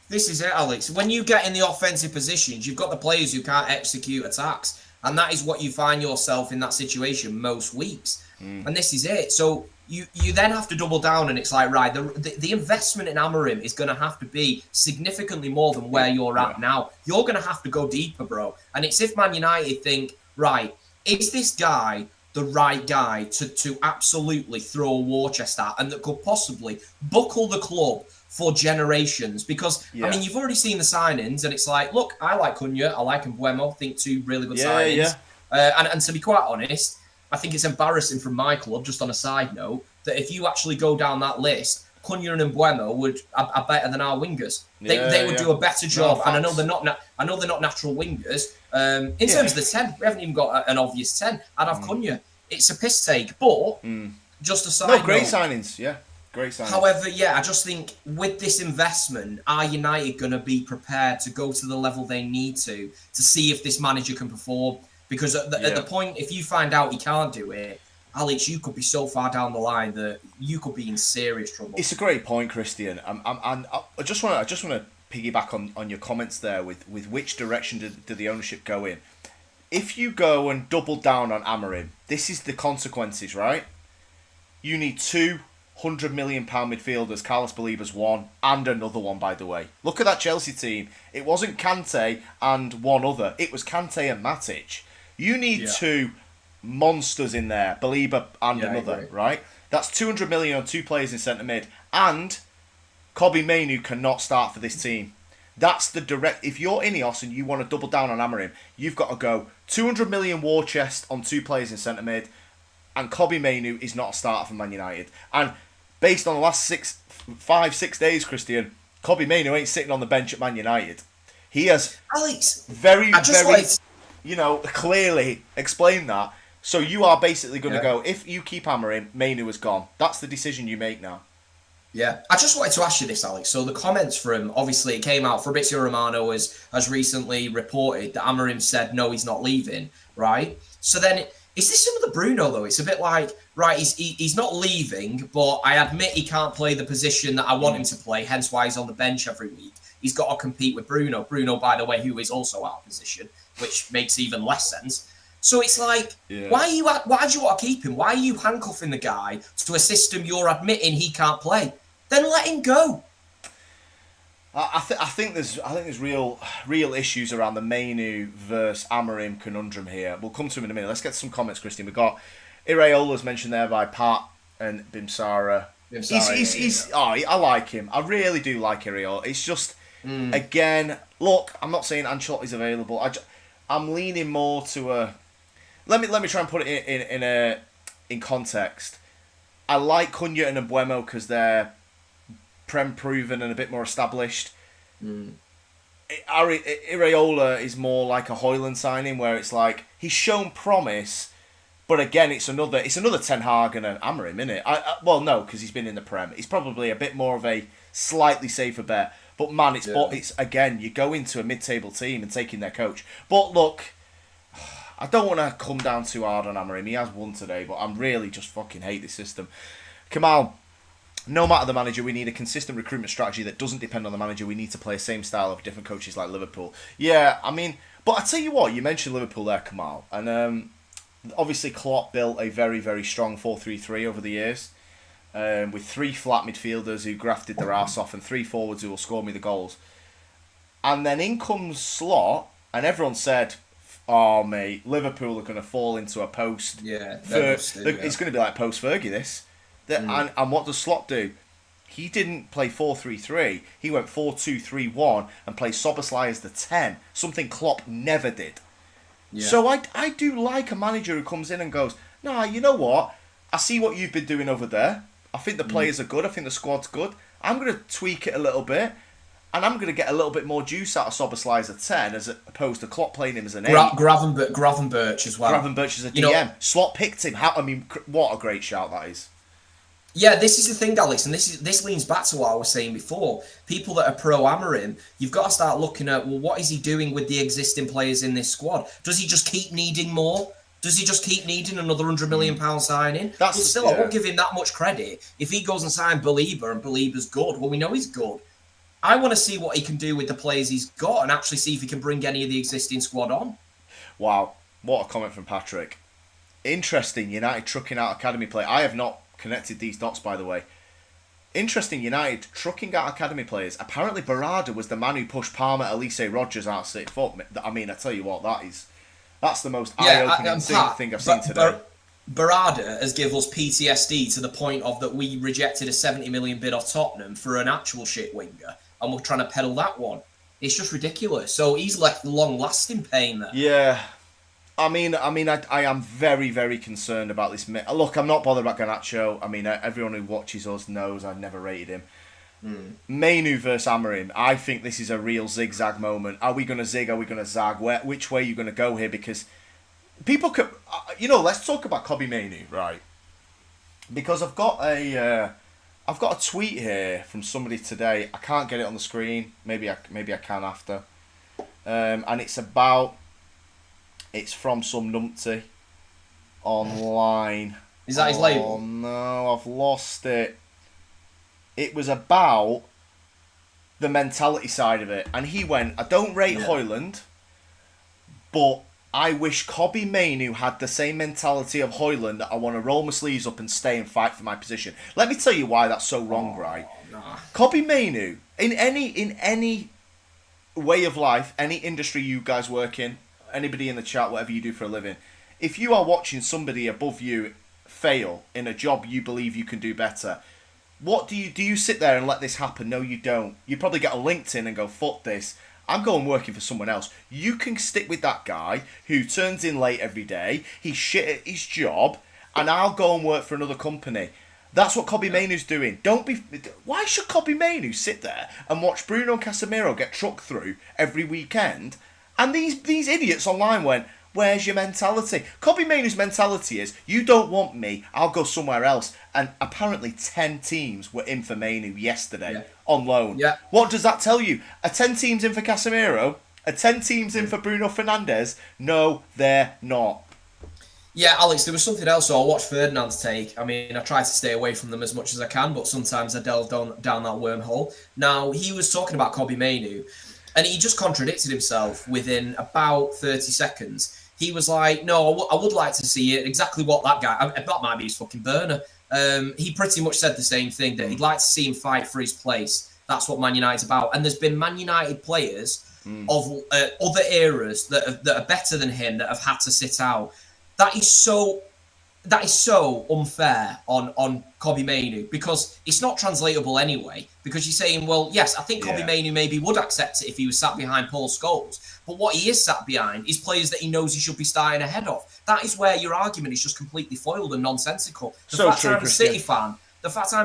This is it, Alex. When you get in the offensive positions, you've got the players who can't execute attacks. And that is what you find yourself in that situation most weeks. And this is it. So you then have to double down and it's like, right, the investment in Amorim is going to have to be significantly more than where you're at now. You're going to have to go deeper, bro. And it's if Man United think, right, is this guy the right guy to absolutely throw a war chest at and that could possibly buckle the club for generations? Because, I mean, you've already seen the signings and it's like, look, I like Cunha, I like Mbuemo, I think 2 really good signings. And to be quite honest, I think it's embarrassing from my club, just on a side note, that if you actually go down that list, Cunha and Mbuemo are better than our wingers. They would do a better job. And I know they're not natural wingers. In terms of the 10, we haven't even got an obvious 10. I'd have Cunha. It's a piss take, but just a side note. Great signings, yeah. Great signings. However, I just think with this investment, are United going to be prepared to go to the level they need to see if this manager can perform? Because at the point, if you find out he can't do it, Alex, you could be so far down the line that you could be in serious trouble. It's a great point, Christian. I just want to piggyback on your comments there with which direction do the ownership go in. If you go and double down on Amorim, this is the consequences, right? You need 200 million pound midfielders. Carlos Balibas one, and another one, by the way. Look at that Chelsea team. It wasn't Kante and one other. It was Kante and Matic. You need 2 monsters in there, Baliba and another, right? That's 200 million on 2 players in centre mid, and Kobe Mainoo cannot start for this team. That's the direct. If you're Ineos and you want to double down on Amorim, you've got to go 200 million war chest on 2 players in centre mid, and Kobe Mainoo is not a starter for Man United. And based on the last 5-6 days, Christian, Kobe Mainoo ain't sitting on the bench at Man United. He has clearly explained that. So you are basically going to go, if you keep Amorim, Mainoo is gone. That's the decision you make now. Yeah, I just wanted to ask you this, Alex. So the comments from, obviously, it came out, Fabrizio Romano has recently reported that Amorim said, no, he's not leaving, right? So then Is this some of the Bruno though? It's a bit like, right, he's not leaving, but I admit he can't play the position that I want him to play, hence why he's on the bench every week. He's got to compete with Bruno. Bruno, by the way, who is also out of position, which makes even less sense. So it's like, why do you want to keep him? Why are you handcuffing the guy to a system you're admitting he can't play? Then let him go. I think there's real issues around the Mainu versus Amorim conundrum here. We'll come to him in a minute. Let's get some comments, Christian. We've got Iraola's mentioned there by Pat and Bimsara. I like him. I really do like Iraola. It's just again, look, I'm not saying Ancelotti's available. I'm leaning more to a. Let me try and put it in context. I like Cunha and Mbuemo because they're Prem proven and a bit more established. Iraola is more like a Højlund signing where it's like he's shown promise, but again it's another Ten Hag and an Amorim, isn't it? Well, no, because he's been in the Prem. He's probably a bit more of a slightly safer bet. But man, it's again, you go into a mid-table team and taking their coach. But look, I don't want to come down too hard on Amorim. He has won today, but I'm really just fucking hate this system. Kamal. No matter the manager, we need a consistent recruitment strategy that doesn't depend on the manager. We need to play the same style of different coaches like Liverpool. Yeah, I mean, but I tell you what, you mentioned Liverpool there, Kamal. And obviously Klopp built a very, very strong 4-3-3 over the years. With 3 flat midfielders who grafted their arse off and 3 forwards who will score me the goals. And then in comes Slot, and everyone said, oh, mate, Liverpool are going to fall into a post. Yeah. It's going to be like post-Fergie, this. And what does Slot do? He didn't play 4-3-3. He went 4-2-3-1 and played Szoboszlai as the 10. Something Klopp never did. Yeah. So I do like a manager who comes in and goes, nah, you know what? I see what you've been doing over there. I think the players are good. I think the squad's good. I'm going to tweak it a little bit. And I'm going to get a little bit more juice out of Szoboszlai as a 10 as opposed to Klopp playing him as an 8. Gravenberch as well. Gravenberch as a DM. Slot picked him. What a great shout that is. Yeah, this is the thing, Alex, and this leans back to what I was saying before. People that are pro-Amorim, you've got to start looking at, well, what is he doing with the existing players in this squad? Does he just keep needing more? Does he just keep needing another £100 million signing? I won't give him that much credit. If he goes and signs Belieber and Belieber's good, well, we know he's good. I want to see what he can do with the players he's got and actually see if he can bring any of the existing squad on. Wow, what a comment from Patrick. Interesting, United trucking out academy play. I have not connected these dots, by the way. Interesting, United trucking out academy players. Apparently Barada was the man who pushed Palmer, Elise, Rodgers out 6 foot. I mean, I tell you what, that's the most eye-opening thing I've seen today. Barada has given us PTSD to the point of that we rejected a 70 million bid off Tottenham for an actual shit winger, and we're trying to peddle that one. It's just ridiculous. So he's left long-lasting pain there. Yeah. I mean, I am very, very concerned about this. Look, I'm not bothered about Garnacho. I mean, everyone who watches us knows I've never rated him. Mainu versus Amorim. I think this is a real zigzag moment. Are we going to zig? Are we going to zag? Which way are you going to go here? Because people could, let's talk about Kobbie Mainu, right? Because I've got a tweet here from somebody today. I can't get it on the screen. Maybe I can after. And it's from some numpty online. Is that his label? Oh no, I've lost it. It was about the mentality side of it. And he went, I don't rate Højlund, but I wish Kobbie Mainu had the same mentality of Højlund that I want to roll my sleeves up and stay and fight for my position. Let me tell you why that's so wrong, right? Nah. Kobbie Mainu, in any way of life, any industry you guys work in, anybody in the chat, whatever you do for a living, if you are watching somebody above you fail in a job you believe you can do better, what do you sit there and let this happen? No, you don't. You probably get on LinkedIn and go, fuck this, I'm going working for someone else. You can stick with that guy who turns in late every day, he's shit at his job, and I'll go and work for another company. That's what Kobbie Mainu's doing. Why should Kobbie Mainu sit there and watch Bruno and Casemiro get trucked through every weekend? And these idiots online went, where's your mentality? Kobbie Mainu's mentality is, you don't want me, I'll go somewhere else. And apparently 10 teams were in for Mainu yesterday on loan. Yeah. What does that tell you? Are 10 teams in for Casemiro? Are 10 teams in for Bruno Fernandes? No, they're not. Yeah, Alex, there was something else. So I watched Fernandes take. I mean, I try to stay away from them as much as I can, but sometimes I delve down that wormhole. Now, he was talking about Kobbie Mainoo, and he just contradicted himself within about 30 seconds. He was like, no, I would like to see it. Exactly what that guy, that might be his fucking burner. He pretty much said the same thing, that he'd like to see him fight for his place. That's what Man United's about. And there's been Man United players of other eras that are better than him that have had to sit out. That is so unfair on Kobbie Mainoo, because it's not translatable anyway. Because you're saying, well, yes, I think Kobbie Mainoo maybe would accept it if he was sat behind Paul Scholes. But what he is sat behind is players that he knows he should be starting ahead of. That is where your argument is just completely foiled and nonsensical. The fact I'm a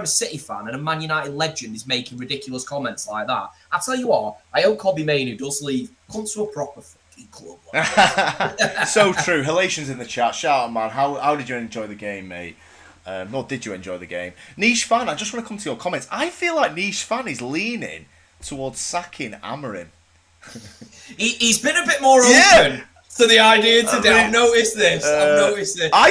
City fan and a Man United legend is making ridiculous comments like that. I tell you what, I hope Kobbie Mainoo does leave, come to a proper fucking club. So true. Halation's in the chat. Shout out, man. How did you enjoy the game, mate? Nor did you enjoy the game? Niche fan, I just want to come to your comments. I feel like Niche fan is leaning towards sacking Amorim. He's been a bit more open to the idea today. I've noticed this.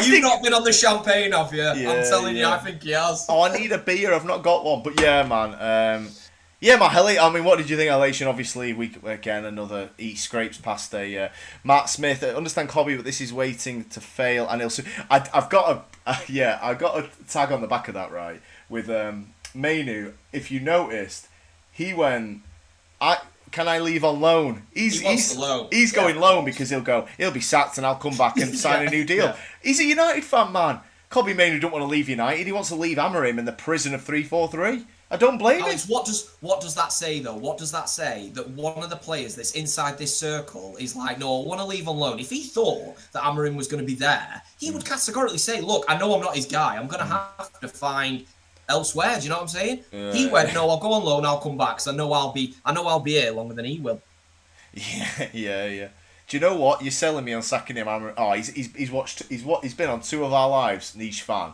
You've not been on the champagne, have you? Yeah, I'm telling you, I think he has. Oh, I need a beer. I've not got one. But yeah, man. I mean, what did you think, Elation? Obviously, he scrapes past a Matt Smith. I understand Kobbie, but this is waiting to fail, and I've got a tag on the back of that, right, with Mainoo. If you noticed, he went, can I leave on loan? He's going loan because he'll be sacked and I'll come back and sign a new deal. Yeah. He's a United fan, man. Kobbie Mainoo don't want to leave United. He wants to leave Amorim in the prison of 3-4-3. I don't blame him. What does that say, though? What does that say? That one of the players that's inside this circle is like, no, I want to leave on loan. If he thought that Amorim was going to be there, he would categorically say, look, I know I'm not his guy. I'm going to have to find elsewhere. Do you know what I'm saying? He went, no, I'll go on loan. I'll come back because I know I'll be here longer than he will. Yeah. Do you know what? You're selling me on sacking him. Oh, he's been on 2 of our lives, Niche fan,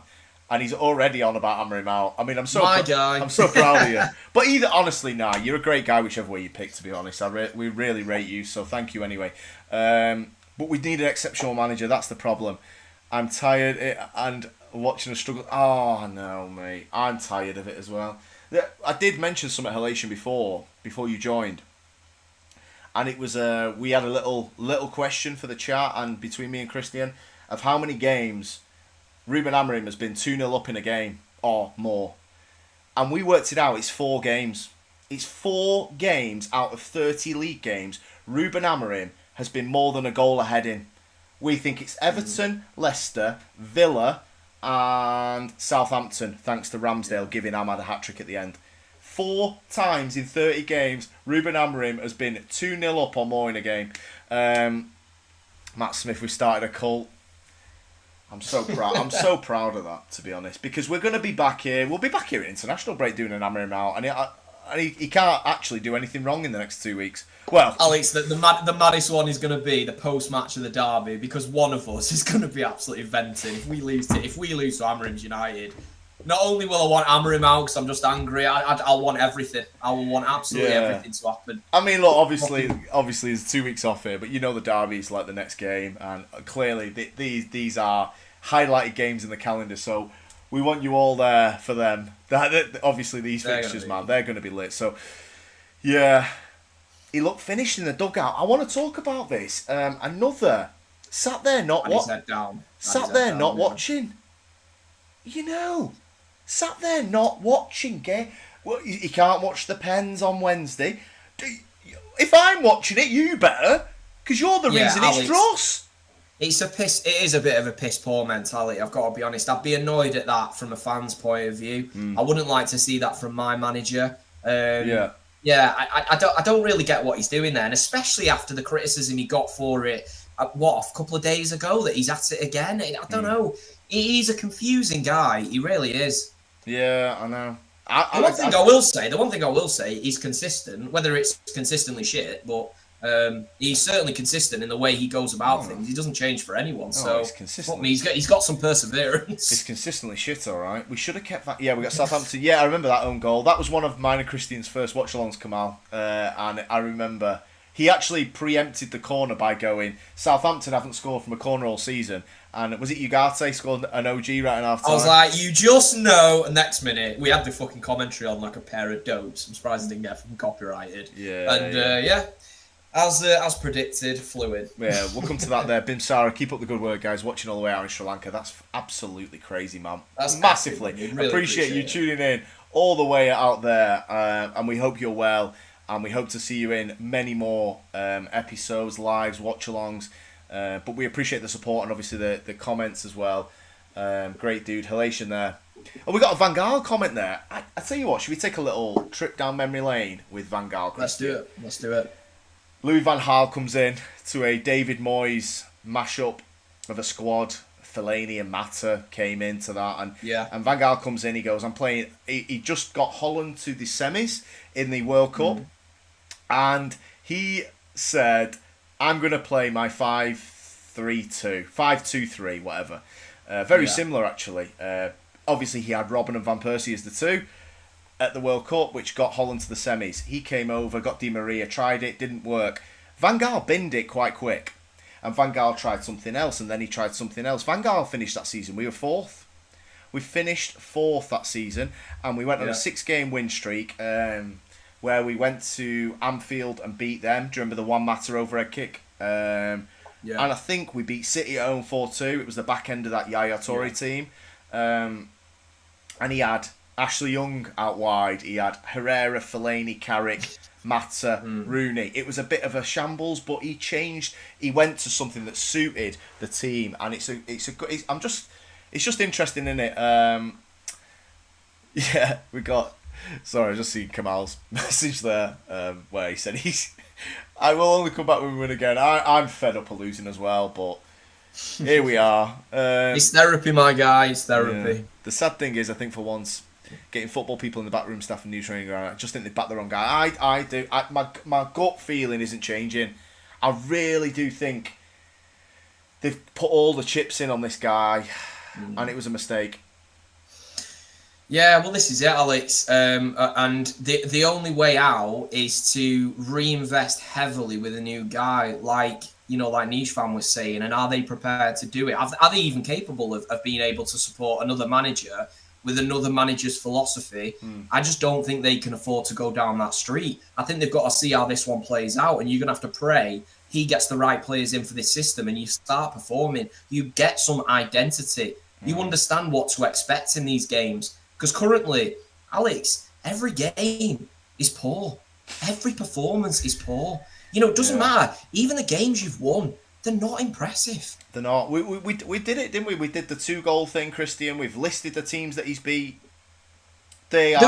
and he's already on about Amorim out. I mean, I'm so proud of you. But honestly, you're a great guy, whichever way you pick. To be honest, we really rate you. So thank you anyway. But we need an exceptional manager. That's the problem. I'm tired and watching a struggle. Oh no, mate, I'm tired of it as well. I did mention some halation before you joined, and it was we had a little question for the chat and between me and Christian of how many games Ruben Amorim has been 2-0 up in a game or more, and we worked it out. It's 4 games. It's 4 games out of 30 league games. Ruben Amorim has been more than a goal ahead in. We think it's Everton, Leicester, Villa, and Southampton, thanks to Ramsdale giving Ahmad a hat-trick at the end. 4 times in 30 games, Ruben Amorim has been 2-0 up or more in a game. Matt Smith, we started a cult. I'm so proud. I'm so proud of that, to be honest, because we're going to be back here. We'll be back here at international break doing an Amorim out, and he can't actually do anything wrong in the next 2 weeks. Well, Alex, the maddest one is going to be the post-match of the derby, because one of us is going to be absolutely venting if we lose to Amorim's United. Not only will I want Amorim out because I'm just angry, I'll want everything. I will want absolutely everything to happen. I mean, look, obviously, there's 2 weeks off here, but you know the derby's like the next game, and clearly these are highlighted games in the calendar, so we want you all there for them. Obviously, these fixtures, man, they're going to be lit. So, yeah, he looked finished in the dugout. I want to talk about this. Another sat there not watching. You know, sat there not watching game. Well, you can't watch the Pens on Wednesday. If I'm watching it, you better, because you're the reason Alex, it's dross. It is a bit of a piss poor mentality, I've got to be honest. I'd be annoyed at that from a fan's point of view. I wouldn't like to see that from my manager. I don't really get what he's doing there, and especially after the criticism he got for it a couple of days ago, that he's at it again. I don't know. He's a confusing guy. He really is. Yeah, I know. The one thing I will say, he's consistent. Whether it's consistently shit, but he's certainly consistent in the way he goes about things. He doesn't change for anyone. So he's got some perseverance. He's consistently shit, all right. We should have kept that. Yeah, we got Southampton. Yeah, I remember that own goal. That was one of mine and Christian's first watch-alongs, Kamal. And I remember he actually preempted the corner by going, Southampton haven't scored from a corner all season. And was it Ugarte scored an OG right in half time? I was like, you just know. Next minute, we had the fucking commentary on like a pair of dopes. I'm surprised I didn't get fucking copyrighted. As predicted, flew in. Yeah, we'll come to that there. Bimsara, keep up the good work, guys. Watching all the way out in Sri Lanka. That's absolutely crazy, man. That's massively. Really appreciate you tuning in all the way out there. And we hope you're well. And we hope to see you in many more episodes, lives, watch-alongs. But we appreciate the support and obviously the comments as well. Great dude, Halation there. Oh, we got a Van Gaal comment there. I tell you what, should we take a little trip down memory lane with Van Gaal? Let's do it. Louis Van Gaal comes in to a David Moyes mashup of a squad. Fellaini and Mata came into that, and Van Gaal comes in. He goes, "I'm playing." He just got Holland to the semis in the World Cup, and he said, "I'm going to play my 5-3-2, 5-2-3, whatever." Very similar, actually. Obviously, he had Robben and Van Persie as the two at the World Cup, which got Holland to the semis. He came over, got Di Maria, tried it, didn't work. Van Gaal binned it quite quick. And Van Gaal tried something else, and then he tried something else. Van Gaal finished that season. We were fourth. We finished fourth that season, and we went on a 6-game win streak where we went to Anfield and beat them. Do you remember the Juan Mata overhead kick? And I think we beat City at home 4-2. It was the back end of that Yaya Toure team. And he had Ashley Young out wide. He had Herrera, Fellaini, Carrick, Mata, Rooney. It was a bit of a shambles, but he changed. He went to something that suited the team, and it's just interesting, isn't it? We got. Sorry, I just seen Kamal's message there, where he said I will only come back when we win again. I'm fed up of losing as well, but here we are. It's therapy, my guy. It's therapy. Yeah. The sad thing is, I think for once, getting football people in the backroom staff and new training ground, I just think they back the wrong guy. I do. My gut feeling isn't changing. I really do think they've put all the chips in on this guy, and it was a mistake. Yeah, well, this is it, Alex. And the only way out is to reinvest heavily with a new guy, like Nishvan was saying. And are they prepared to do it? Are they even capable of being able to support another manager with another manager's philosophy? I just don't think they can afford to go down that street. I think they've got to see how this one plays out, and you're going to have to pray he gets the right players in for this system, and you start performing. You get some identity. You understand what to expect in these games. Because currently, Alex, every game is poor. Every performance is poor. It doesn't matter. Even the games you've won, they're not impressive. They're not. We did it, didn't we? We did the 2-goal thing, Christian. We've listed the teams that he's beat. They're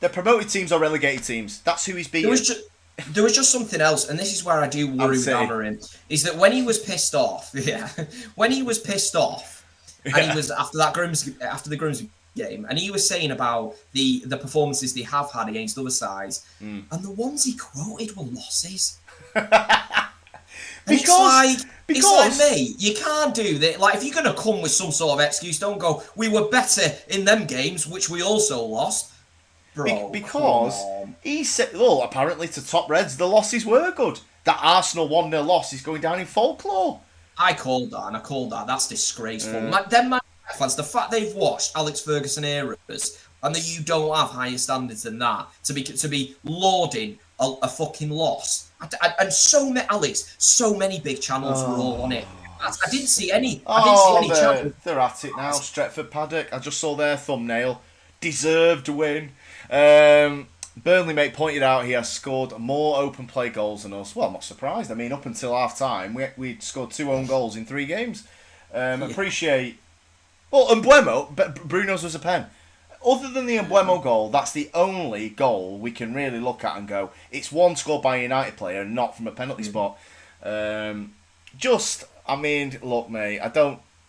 promoted teams or relegated teams. That's who he's beaten. There was just something else, and this is where I do worry with Amorim, is that when he was pissed off, and he was after the Grimsby game, and he was saying about the performances they have had against other sides, and the ones he quoted were losses. Because mate, you can't do that. Like, if you're going to come with some sort of excuse, don't go, we were better in them games, which we also lost. Bro, because he said, well, apparently to top Reds, the losses were good. That Arsenal 1-0 loss is going down in folklore. I called that. That's disgraceful. Them fans, the fact they've watched Alex Ferguson eras and that you don't have higher standards than that to be lauding a fucking loss. And so many big channels were all on it. I didn't see any. Channels. They're at it now. Stretford Paddock. I just saw their thumbnail. Deserved win. Burnley, mate, pointed out he has scored more open play goals than us. Well, I'm not surprised. I mean, up until half time, we'd scored 2 own goals in 3 games. Appreciate. Well, Mbeumo, Bruno's was a pen. Other than the Mbeumo goal, that's the only goal we can really look at and go, it's one scored by a United player, not from a penalty spot. Look, mate,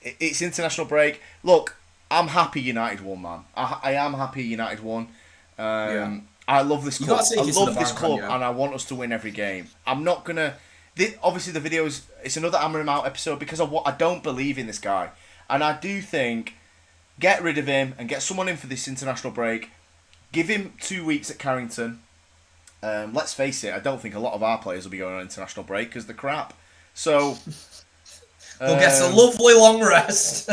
it's international break. Look, I'm happy United won, man. I am happy United won. I love this club. I love this club, and I want us to win every game. I'm not going to... Obviously, the video it's another Amorim out episode because I don't believe in this guy. And I do think, get rid of him and get someone in for this international break. Give him 2 weeks at Carrington. let's face it, I don't think a lot of our players will be going on international break because they're crap. So they'll get a lovely long rest.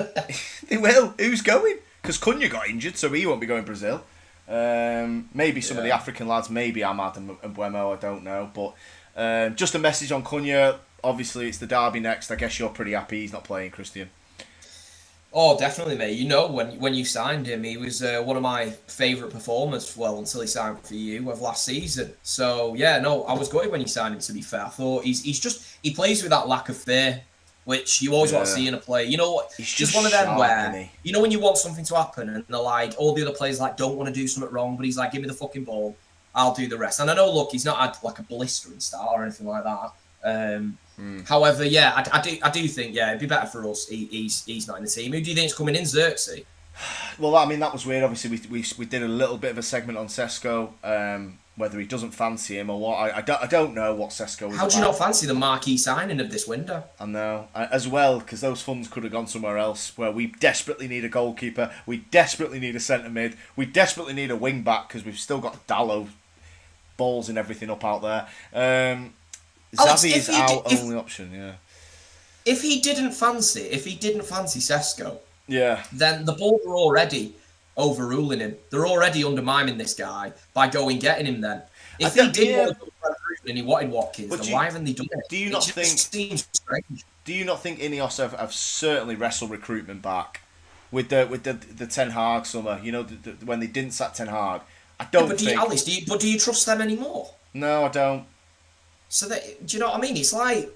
They will. Who's going? Because Cunha got injured, so he won't be going to Brazil. Maybe some of the African lads, maybe Ahmad and Buemo, I don't know. But just a message on Cunha. Obviously, it's the derby next. I guess you're pretty happy he's not playing, Christian. Oh, definitely, mate. You know, when you signed him, he was one of my favourite performers, well, until he signed for you of last season. So, yeah, no, I was gutted when you signed him, to be fair. I thought he plays with that lack of fear, which you always want to see in a player. You know what? He's just one of them where, you know, when you want something to happen and they're like, all the other players like don't want to do something wrong, but he's like, give me the fucking ball, I'll do the rest. And I know, look, he's not had like a blistering start or anything like that. However, yeah, I do think, yeah, it'd be better for us. He's not in the team. Who do you think's coming in, Xerxes? Well, I mean, that was weird. Obviously, we did a little bit of a segment on Sesko, whether he doesn't fancy him or what. I don't know what Sesko is. How do you not fancy the marquee signing of this window? I know, as well, because those funds could have gone somewhere else where we desperately need a goalkeeper, we desperately need a centre mid, we desperately need a wing back because we've still got Dallo balls and everything up out there. Xavi is our only option, yeah. If he didn't fancy Sesko, yeah, then the board are already overruling him. They're already undermining this guy by going getting him then. If he did want to go and he wanted Watkins, then why haven't they done it? Do you not think? Seems strange. Do you not think Ineos have certainly wrestled recruitment back with the Ten Hag summer? You know, when they didn't sack Ten Hag, I don't think. Do you trust them anymore? No, I don't. So do you know what I mean? It's like,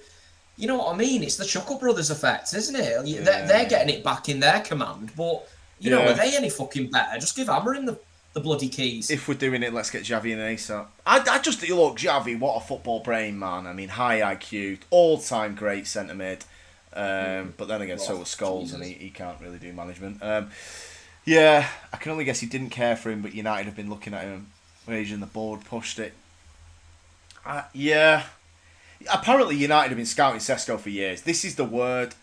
you know what I mean? It's the Chuckle Brothers effect, isn't it? They're getting it back in their command, but you know, are they any fucking better? Just give Amorim the bloody keys. If we're doing it, let's get Xavi in ASAP. I just look, Xavi, what a football brain, man. I mean, high IQ, all-time great centre mid. But then again, so was Scholes, and he can't really do management. Yeah, I can only guess he didn't care for him, but United have been looking at him and the board pushed it. Yeah. Apparently United have been scouting Sesko for years. This is the word.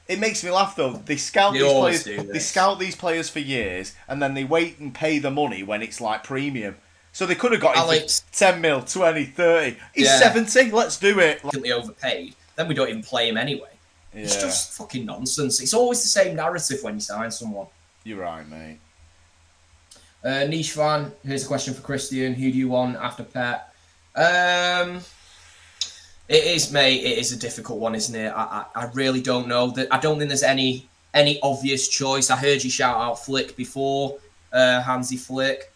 It makes me laugh though. They scout these players for years and then they wait and pay the money when it's like premium. So they could have got him for 10 mil, 20, 30. He's 70, let's do it. Overpaid. Then we don't even play him anyway. Yeah. It's just fucking nonsense. It's always the same narrative when you sign someone. You're right, mate. Niche fan, here's a question for Christian. Who do you want after Pep? It is, mate. It is a difficult one, isn't it? I really don't know. I don't think there's any obvious choice. I heard you shout out Flick before, Hansi Flick.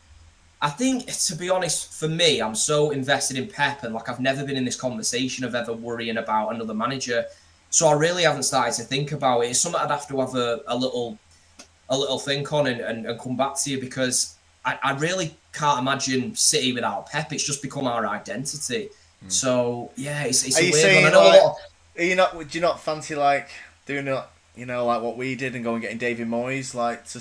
I think, to be honest, for me, I'm so invested in Pep, and like I've never been in this conversation of ever worrying about another manager. So I really haven't started to think about it. It's something I'd have to have a little think on and come back to you, because I really can't imagine City without Pep. It's just become our identity. So yeah, it's a weird one. Do you not fancy like doing it, you know, like what we did and going and getting David Moyes, like to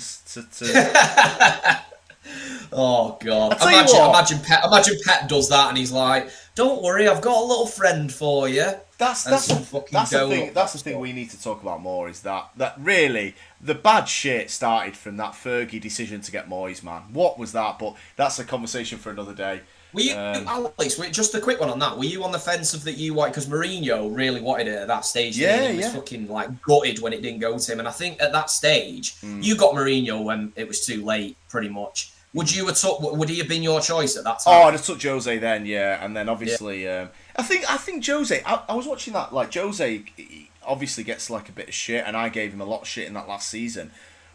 Oh God! Imagine Pep does that and he's like, "Don't worry, I've got a little friend for you." That's the thing. That's the thing we need to talk about more. Is that really the bad shit started from that Fergie decision to get Moyes, man? What was that? But that's a conversation for another day. Were you, Alex? Just a quick one on that. Were you on the fence of that you wanted, because Mourinho really wanted it at that stage? Yeah, he was fucking like gutted when it didn't go to him. And I think at that stage, you got Mourinho when it was too late, pretty much. Would he have been your choice at that time? Oh, I'd have took Jose then, yeah, and then obviously, I think Jose. I was watching that. Like Jose, he obviously gets like a bit of shit, and I gave him a lot of shit in that last season.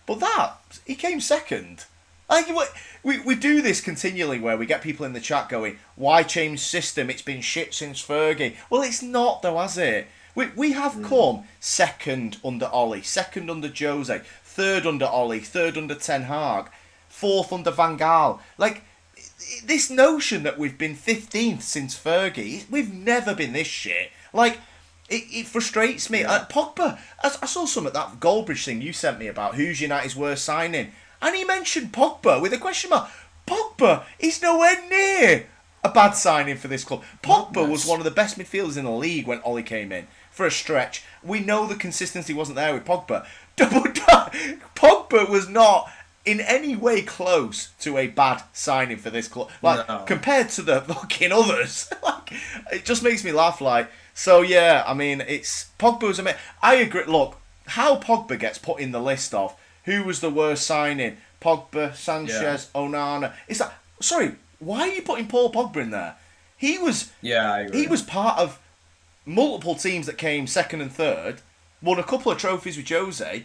But he came second. Like we do this continually where we get people in the chat going, "Why change system? It's been shit since Fergie." Well, it's not though, has it? We have come second under Ollie, second under Jose, third under Ollie, third under Ten Hag, fourth under Van Gaal. Like this notion that we've been 15th since Fergie, we've never been this shit. Like it frustrates me. Pogba, I saw some of that Goldbridge thing you sent me about who's United's worst signing. And he mentioned Pogba with a question mark. Pogba is nowhere near a bad signing for this club. Pogba was one of the best midfielders in the league when Ollie came in for a stretch. We know the consistency wasn't there with Pogba. Pogba was not in any way close to a bad signing for this club. Like, No. compared to the fucking others. Like, it just makes me laugh. Like, so yeah, I mean, it's Pogba's I agree. Look, how Pogba gets put in the list of who was the worst signing, Pogba, Sanchez, Onana. It's like, sorry, why are you putting Paul Pogba in there? He was I agree. he was part of multiple teams that came second and third, won a couple of trophies with Jose.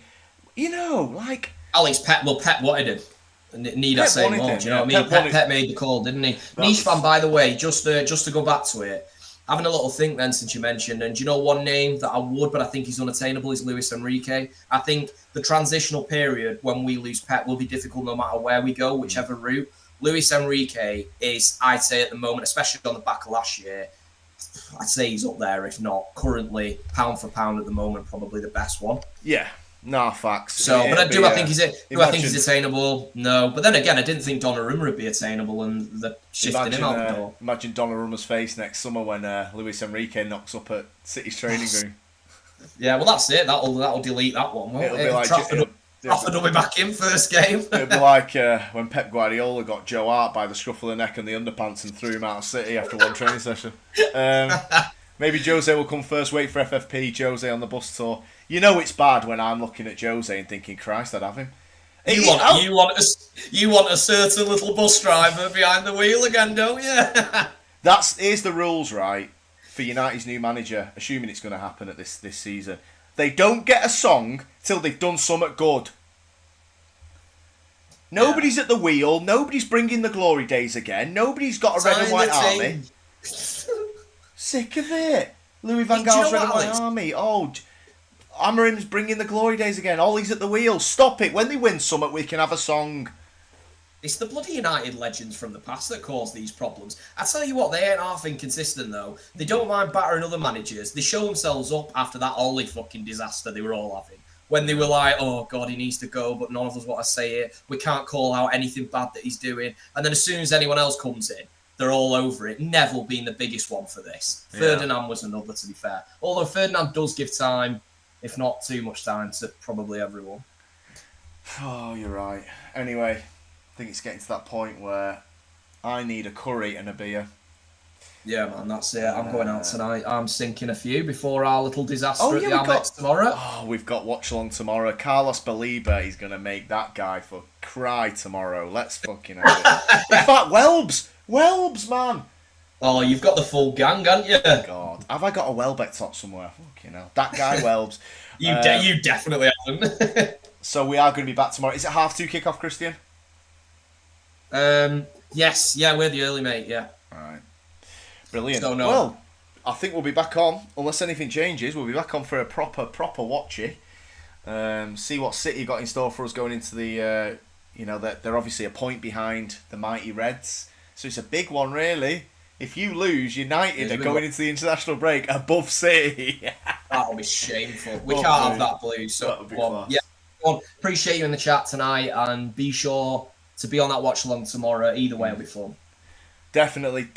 You know, like Alex Pep wanted him. Need I say more? Do you know what I mean? Pep made the call, didn't he? Niche fan, by the way, just to go back to it, having a little think then since you mentioned, and do you know one name that I would, but I think he's unattainable, is Luis Enrique. I think the transitional period when we lose Pep will be difficult no matter where we go, whichever route. Luis Enrique is, I'd say at the moment, especially on the back of last year, I'd say he's up there, if not currently, pound for pound at the moment, probably the best one. Yeah. No, facts. So, but I think he's attainable? No. But then again, I didn't think Donnarumma would be attainable, and they're shifting him out the door. Imagine Donnarumma's face next summer when Luis Enrique knocks up at City's training room. Yeah, well, that's it. That'll delete that one. It'll be like Trafford will be back in first game. It'll be like when Pep Guardiola got Joe Hart by the scruff of the neck and the underpants and threw him out of City after one training session. Maybe Jose will come first. Wait for FFP. Jose on the bus tour. You know it's bad when I'm looking at Jose and thinking, Christ, I'd have him. You want a certain little bus driver behind the wheel again, don't you? Here's the rules, right, for United's new manager, assuming it's going to happen at this season. They don't get a song till they've done something good. Nobody's at the wheel. Nobody's bringing the glory days again. Nobody's got a red and white army. Sick of it. Louis van Gaal's red and white army. Oh, Amorim's bringing the glory days again. Ollie's at the wheel. Stop it. When they win something, we can have a song. It's the bloody United legends from the past that cause these problems. I tell you what, they ain't half inconsistent though. They don't mind battering other managers. They show themselves up after that Ollie fucking disaster they were all having. When they were like, oh God, he needs to go, but none of us want to say it. We can't call out anything bad that he's doing. And then as soon as anyone else comes in, they're all over it. Neville being the biggest one for this. Yeah. Ferdinand was another, to be fair. Although Ferdinand does give time, if not too much time, to probably everyone. Oh, you're right. Anyway, I think it's getting to that point where I need a curry and a beer. Yeah, man, that's it. I'm going out tonight. I'm sinking a few before our little disaster at the Amex tomorrow. Oh, we've got watch along tomorrow. Carlos Baliba is going to make that guy for cry tomorrow. Let's fucking have it. In fact, Welbs, man. Oh, you've got the full gang, haven't you? God, have I got a Welbeck top somewhere? Fucking hell. That guy, Welbs. You definitely haven't. So we are going to be back tomorrow. Is it 2:30 kickoff, Christian? Yes. Yeah, we're the early, mate. Yeah. All right. Brilliant. Don't know. Well, I think we'll be back on, unless anything changes. We'll be back on for a proper watchy. See what City got in store for us going into the. They're obviously a point behind the mighty Reds, so it's a big one, really. If you lose, United are going into the international break above City. That'll be shameful. We can't have that, Blue. So, appreciate you in the chat tonight, and be sure to be on that watch along tomorrow. Either way, it'll be fun. Definitely.